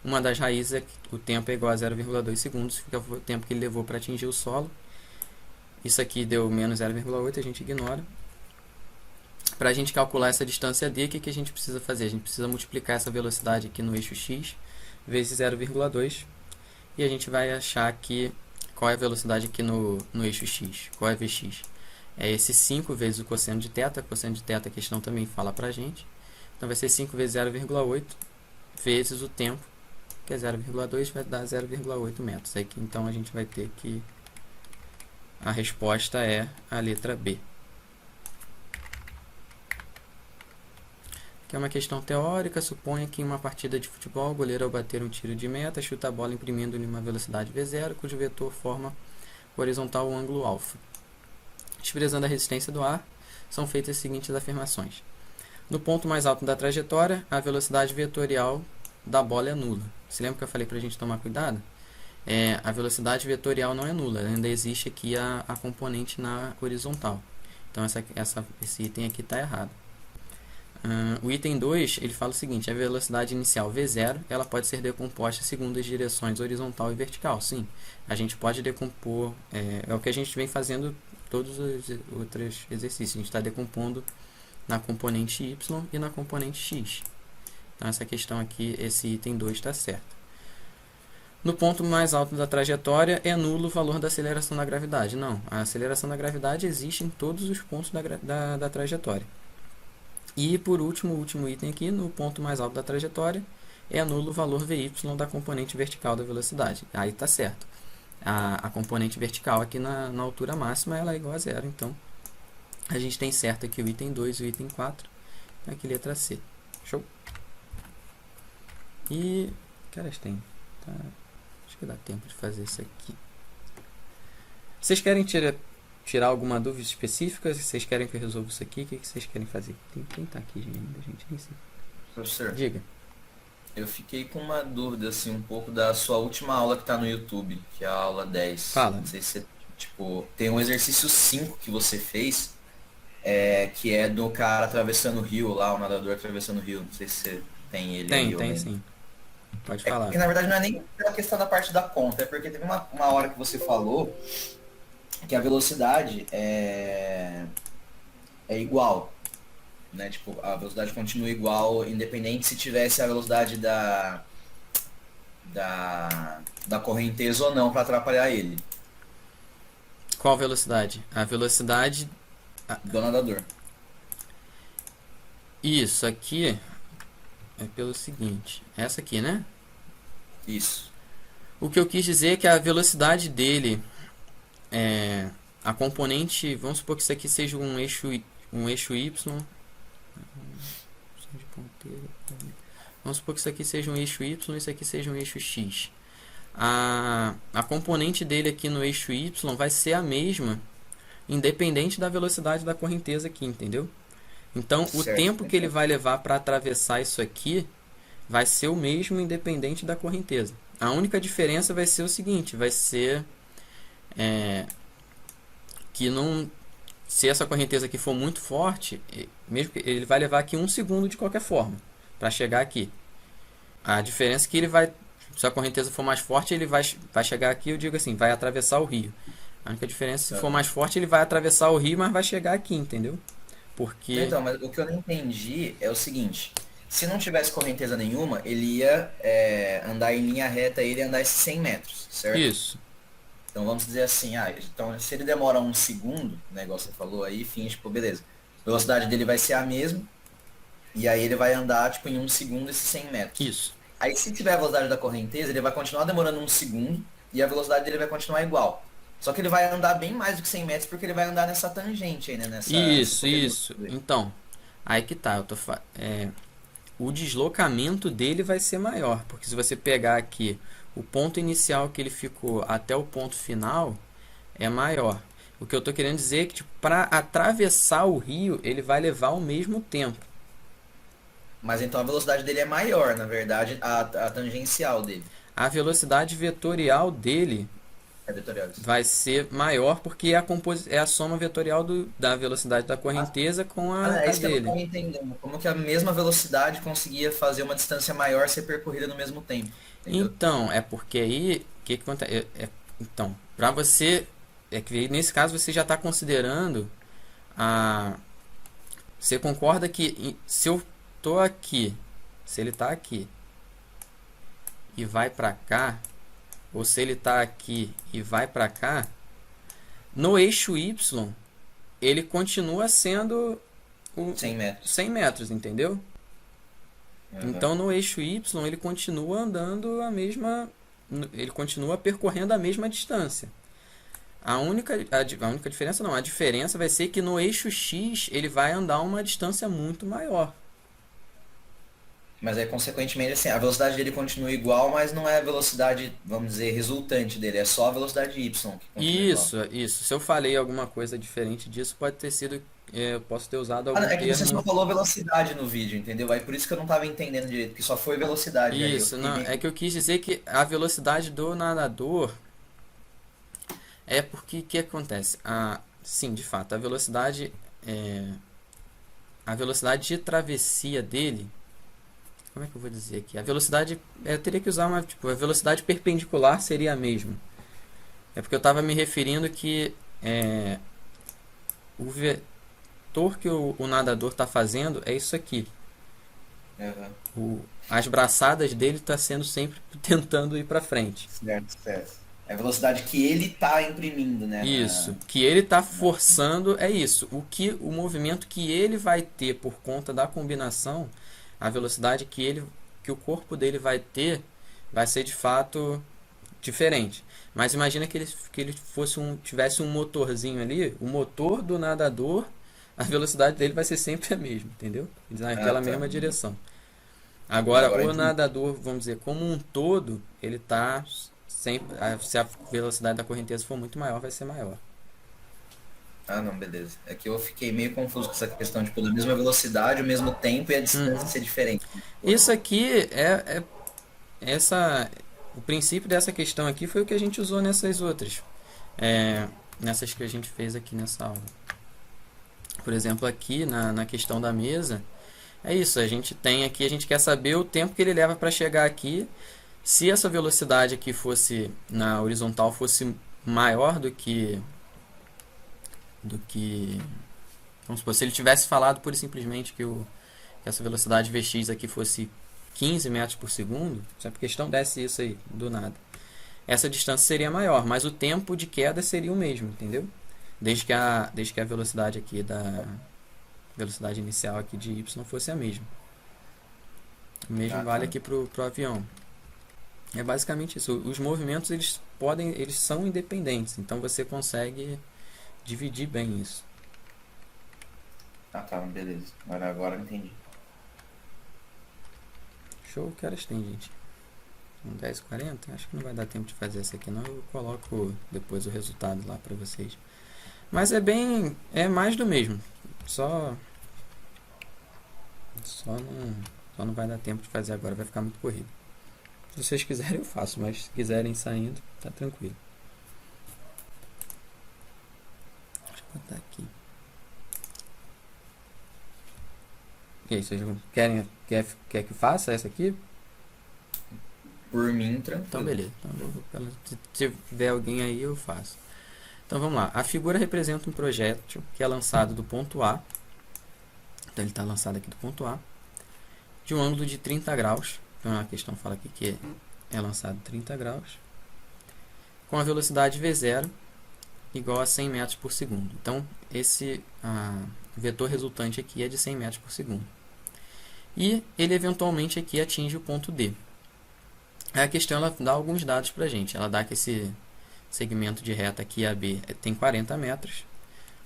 uma das raízes, o tempo é igual a 0,2 segundos, que é o tempo que ele levou para atingir o solo. Isso aqui deu menos 0,8, a gente ignora. Para a gente calcular essa distância d, o que a gente precisa fazer? A gente precisa multiplicar essa velocidade aqui no eixo x vezes 0,2 e a gente vai achar aqui qual é a velocidade aqui no eixo x, qual é Vx. é esse 5 vezes o cosseno de θ. O cosseno de θ a questão também fala pra gente. Então vai ser 5 vezes 0,8 vezes o tempo, que é 0,2, vai dar 0,8 metros. Aqui, então a gente vai ter que... A resposta é a letra B. Que é uma questão teórica. Suponha que em uma partida de futebol, o goleiro, ao bater um tiro de meta, chuta a bola imprimindo-lhe uma velocidade v0, cujo vetor forma horizontal o ângulo alfa. Desprezando a resistência do ar, são feitas as seguintes afirmações. No ponto mais alto da trajetória, a velocidade vetorial da bola é nula. Você lembra que eu falei para a gente tomar cuidado? A velocidade vetorial não é nula, ainda existe aqui a componente na horizontal. Então esse item aqui está errado. O item 2, ele fala o seguinte: a velocidade inicial V0, ela pode ser decomposta segundo as direções horizontal e vertical. Sim, a gente pode decompor, é o que a gente vem fazendo todos os outros exercícios. A gente está decompondo na componente Y e na componente X. Então essa questão aqui, esse item 2 está certo. No ponto mais alto da trajetória, é nulo o valor da aceleração da gravidade. Não, a aceleração da gravidade existe em todos os pontos da trajetória. E por último, o último item aqui, no ponto mais alto da trajetória, é nulo o valor Vy da componente vertical da velocidade. Aí está certo. A componente vertical aqui na altura máxima, ela é igual a zero. Então, a gente tem certo aqui o item 2 e o item 4. Aqui letra C. Show? E... que horas tem? Tá. Acho que dá tempo de fazer isso aqui. Vocês querem tirar alguma dúvida específica? Vocês querem que eu resolva isso aqui? O que vocês querem fazer? Quem tá aqui ainda, gente? Nem sei. Professor, Diga. eu fiquei com uma dúvida, assim, um pouco da sua última aula que tá no YouTube, que é a aula 10. Fala. Não sei se você, tipo, tem um exercício 5 que você fez, que é do cara atravessando o rio lá, o nadador atravessando o rio. Não sei se você tem ele aí. Tem sim. Pode falar. Porque na verdade não é nem pela questão da parte da conta, é porque teve uma hora que você falou que a velocidade é igual, né? Tipo, a velocidade continua igual, independente se tivesse a velocidade da correnteza ou não para atrapalhar ele. Qual velocidade? A velocidade... Do nadador. Isso aqui é pelo seguinte. Essa aqui, né? Isso. O que eu quis dizer é que a velocidade dele... a componente, vamos supor que isso aqui seja um eixo Y. Vamos supor que isso aqui seja um eixo Y e isso aqui seja um eixo X. A componente dele aqui no eixo Y vai ser a mesma, independente da velocidade da correnteza aqui, entendeu? Então, o tempo que ele vai levar para atravessar isso aqui vai ser o mesmo, independente da correnteza. A única diferença vai ser o seguinte, vai ser... que não, se essa correnteza aqui for muito forte, mesmo que ele vai levar aqui 1 segundo de qualquer forma para chegar aqui. A diferença é que ele vai, se a correnteza for mais forte, ele vai chegar aqui, eu digo assim, vai atravessar o rio. A única diferença, se for mais forte, ele vai atravessar o rio, mas vai chegar aqui, entendeu? Porque... Então, mas o que eu não entendi é o seguinte: se não tivesse correnteza nenhuma, ele ia andar em linha reta, ele ia andar esses 100 metros, certo? Isso. Então vamos dizer assim, então se ele demora 1 segundo, né, igual você falou aí, tipo, beleza. A velocidade dele vai ser a mesma, e aí ele vai andar, tipo, em 1 segundo esses 100 metros. Isso. Aí se tiver a velocidade da correnteza, ele vai continuar demorando 1 segundo, e a velocidade dele vai continuar igual. Só que ele vai andar bem mais do que 100 metros, porque ele vai andar nessa tangente aí, né? Isso. Então, aí que tá, o deslocamento dele vai ser maior, porque se você pegar aqui o ponto inicial que ele ficou até o ponto final é maior. O que eu estou querendo dizer é que, tipo, para atravessar o rio, ele vai levar o mesmo tempo. Mas então a velocidade dele é maior, na verdade, a tangencial dele. A velocidade vetorial dele vai ser maior, porque é a soma vetorial da velocidade da correnteza com a isso que eu dele. não tô entendendo. Como que a mesma velocidade conseguia fazer uma distância maior ser percorrida no mesmo tempo? Entendeu? Então, é porque aí, o que acontece? Então, para você, que nesse caso você já está considerando você concorda que se eu tô aqui, se ele está aqui e vai para cá, ou se ele está aqui e vai para cá, no eixo Y, ele continua sendo o 100 metros. 100 metros, entendeu? Aham. Então no eixo Y ele continua andando ele continua percorrendo a mesma distância. A única diferença não, a diferença vai ser que no eixo X ele vai andar uma distância muito maior. Mas aí, consequentemente, assim, a velocidade dele continua igual, mas não é a velocidade, vamos dizer, resultante dele, é só a velocidade Y que continua igual. Isso. Se eu falei alguma coisa diferente disso, pode ter sido, eu posso ter usado Ah, algum não, é que você só termo. falou velocidade no vídeo, entendeu? Aí por isso que eu não tava entendendo direito, porque só foi velocidade. Aí eu Isso, fiquei não, meio. é que eu quis dizer que a velocidade do nadador é porque o que acontece? Sim, de fato, a velocidade de travessia dele, como é que eu vou dizer aqui? A velocidade, eu teria que usar tipo, a velocidade perpendicular seria a mesma. É porque eu estava me referindo que o vetor que o nadador está fazendo é isso aqui. Aham. As braçadas dele está sendo sempre tentando ir para frente. Certo, certo. É a velocidade que ele tá imprimindo, né? Isso, que ele está forçando é isso. O movimento que ele vai ter por conta da combinação, a velocidade que o corpo dele vai ter, vai ser de fato diferente. Mas imagina que ele tivesse um motorzinho ali, o motor do nadador, a velocidade dele vai ser sempre a mesma, entendeu? Naquela Ah, tá. mesma direção. Agora, Agora eu o entendi. nadador, vamos dizer, como um todo, ele está sempre. Se a velocidade da correnteza for muito maior, vai ser maior. Ah, não, beleza. É que eu fiquei meio confuso com essa questão, tipo, da mesma velocidade, o mesmo tempo e a distância ser diferente. Isso aqui o princípio dessa questão aqui foi o que a gente usou nessas outras, nessas que a gente fez aqui nessa aula. Por exemplo, aqui na questão da mesa, é isso, a gente tem aqui, a gente quer saber o tempo que ele leva para chegar aqui. Se essa velocidade aqui fosse, na horizontal, fosse maior vamos supor, se ele tivesse falado pura e simplesmente que essa velocidade Vx aqui fosse 15 metros por segundo, se a questão desse isso aí, do nada, essa distância seria maior, mas o tempo de queda seria o mesmo, entendeu? Desde que a velocidade aqui velocidade inicial aqui de y fosse a mesma. O mesmo vale aqui pro avião. É basicamente isso. Os movimentos eles são independentes, então você consegue dividir bem isso. Ah, tá, beleza. Agora eu entendi. Show, que horas tem, gente? 10h40? Acho que não vai dar tempo de fazer essa aqui não. Eu coloco depois o resultado lá pra vocês. Mas é mais do mesmo. Só não vai dar tempo de fazer agora, vai ficar muito corrido. Se vocês quiserem eu faço, mas se quiserem saindo, tá tranquilo. Deixa eu botar aqui. E aí, vocês quer que faça essa aqui? Por mim, tranquilo. Então beleza. Então, se tiver alguém aí eu faço. Então vamos lá. A figura representa um projétil que é lançado do ponto A. Então ele está lançado aqui do ponto A. De um ângulo de 30 graus. Então a questão fala aqui que é lançado 30 graus. Com a velocidade V0 igual a 100 metros por segundo. Então esse vetor resultante aqui é de 100 metros por segundo. E ele eventualmente aqui atinge o ponto D. A questão ela dá alguns dados para a gente. Ela dá que esse segmento de reta aqui AB tem 40 metros.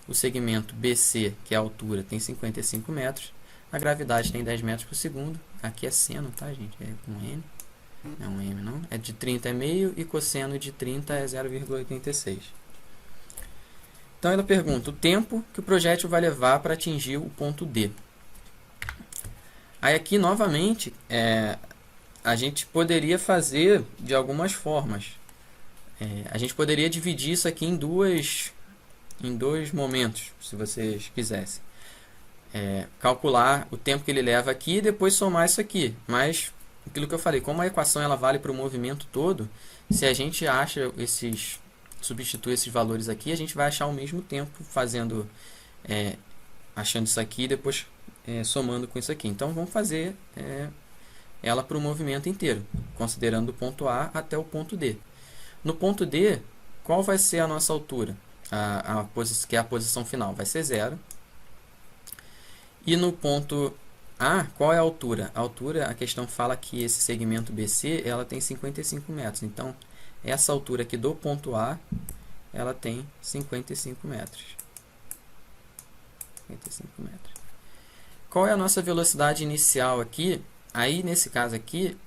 O segmento BC, que é a altura, tem 55 metros. A gravidade tem 10 metros por segundo. Aqui é seno, tá, gente? É com N. Não é um M, não. É de 30 é meio e cosseno de 30 é 0,86. Então ela pergunta o tempo que o projétil vai levar para atingir o ponto D. Aí aqui, novamente, a gente poderia fazer de algumas formas. A gente poderia dividir isso aqui em dois momentos, se vocês quisessem. Calcular o tempo que ele leva aqui e depois somar isso aqui. Mas, aquilo que eu falei, como a equação ela vale para o movimento todo, se a gente substitui esses valores aqui, a gente vai achar o mesmo tempo achando isso aqui e depois somando com isso aqui. Então, vamos fazer ela para o movimento inteiro, considerando o ponto A até o ponto D. No ponto D, qual vai ser a nossa altura? que é a posição final, vai ser 0. E no ponto A, qual é a altura? A altura, a questão fala que esse segmento BC, ela tem 55 metros. Então, essa altura aqui do ponto A, ela tem 55 metros. 55 metros. Qual é a nossa velocidade inicial aqui? Aí, nesse caso aqui,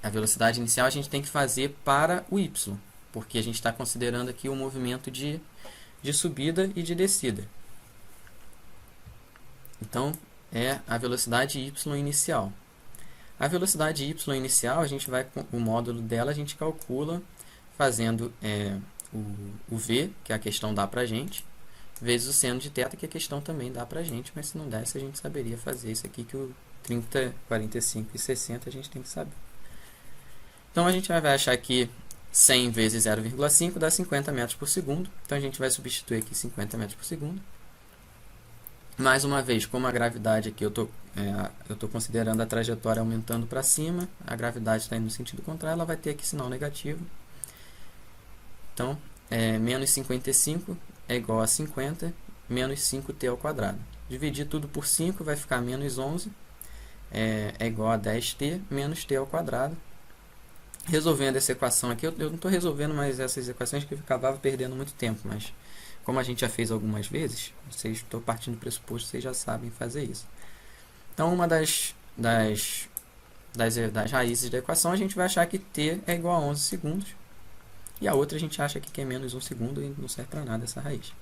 a velocidade inicial a gente tem que fazer para o Y, porque a gente está considerando aqui o movimento de subida e de descida. Então, é a velocidade y inicial. A velocidade y inicial, a gente vai, o módulo dela a gente calcula fazendo o v, que a questão dá para a gente, vezes o seno de θ, que a questão também dá para a gente, mas se não desse, a gente saberia fazer isso aqui, que o 30, 45 e 60 a gente tem que saber. Então, a gente vai achar que 100 vezes 0,5 dá 50 metros por segundo. Então, a gente vai substituir aqui 50 metros por segundo. Mais uma vez, como a gravidade aqui, eu estou considerando a trajetória aumentando para cima, a gravidade está indo no sentido contrário, ela vai ter aqui sinal negativo. Então, menos 55 é igual a 50, menos 5t ao quadrado. Dividir tudo por 5 vai ficar menos 11, é igual a 10t menos t ao quadrado. Resolvendo essa equação aqui, eu não estou resolvendo mais essas equações que eu acabava perdendo muito tempo, mas como a gente já fez algumas vezes, estou partindo do pressuposto que vocês já sabem fazer isso. Então, uma das raízes da equação, a gente vai achar que t é igual a 11 segundos, e a outra a gente acha que é menos 1 segundo e não serve para nada essa raiz.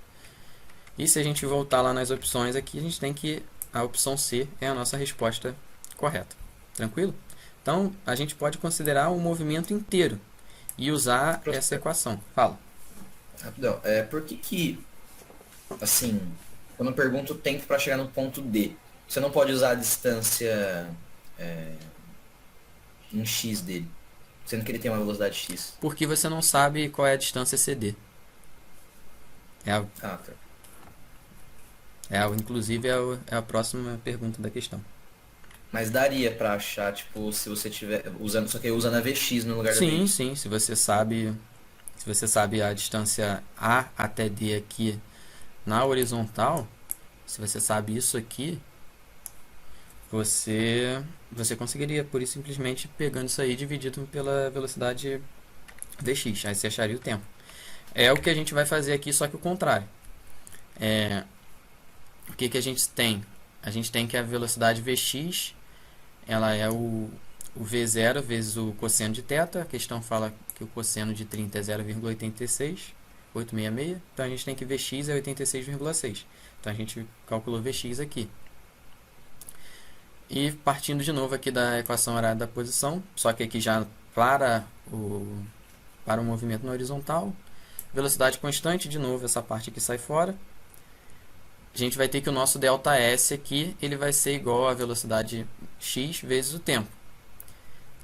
E se a gente voltar lá nas opções aqui, a gente tem que a opção C é a nossa resposta correta. Tranquilo? Então, a gente pode considerar o movimento inteiro e usar essa equação. Fala. Rapidão, por que, assim, quando eu pergunto o tempo para chegar no ponto D, você não pode usar a distância em x dele, sendo que ele tem uma velocidade x? Porque você não sabe qual é a distância CD. Tá. Inclusive, é a próxima pergunta da questão. Mas daria para achar, tipo, se você tiver usando, só que usando a Vx no lugar da Sim, Vx. sim, se você sabe a distância A até D aqui na horizontal, se você sabe isso aqui, você conseguiria, por isso, simplesmente pegando isso aí dividido pela velocidade Vx, aí você acharia o tempo. É o que a gente vai fazer aqui, só que o contrário. O que a gente tem? A gente tem que a velocidade Vx, ela é o V0 vezes o cosseno de θ. A questão fala que o cosseno de 30 é 0,866. Então, a gente tem que Vx é 86,6. Então, a gente calculou Vx aqui. E partindo de novo aqui da equação horária da posição, só que aqui já para o movimento na horizontal. Velocidade constante, de novo, essa parte aqui sai fora. A gente vai ter que o nosso ΔS aqui, ele vai ser igual à velocidade x vezes o tempo.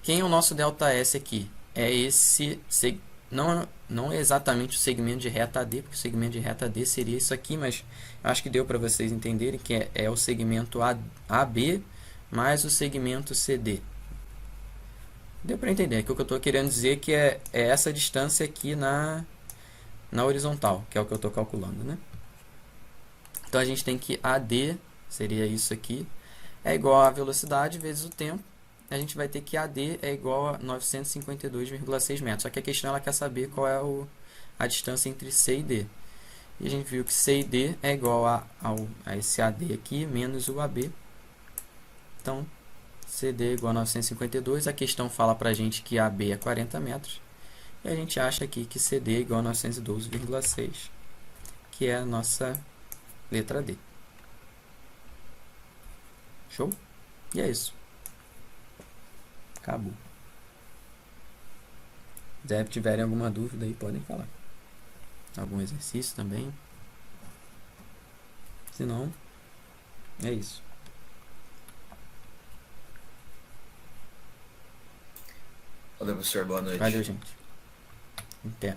Quem é o nosso ΔS aqui? É esse, não é exatamente o segmento de reta AD, porque o segmento de reta AD seria isso aqui, mas acho que deu para vocês entenderem que é o segmento AB mais o segmento CD. Deu para entender, aqui o que eu estou querendo dizer que é essa distância aqui na horizontal, que é o que eu estou calculando, né? Então, a gente tem que AD, seria isso aqui, é igual a velocidade vezes o tempo. A gente vai ter que AD é igual a 952,6 metros. Só que a questão ela quer saber qual é a distância entre C e D. E a gente viu que C e D é igual a esse AD aqui, menos o AB. Então, CD é igual a 952. A questão fala para a gente que AB é 40 metros. E a gente acha aqui que CD é igual a 912,6, que é a nossa letra D. Show? E é isso. Acabou. Se tiverem alguma dúvida aí, podem falar. Algum exercício também. Se não, é isso. Valeu, professor. Boa noite. Valeu, gente. Até.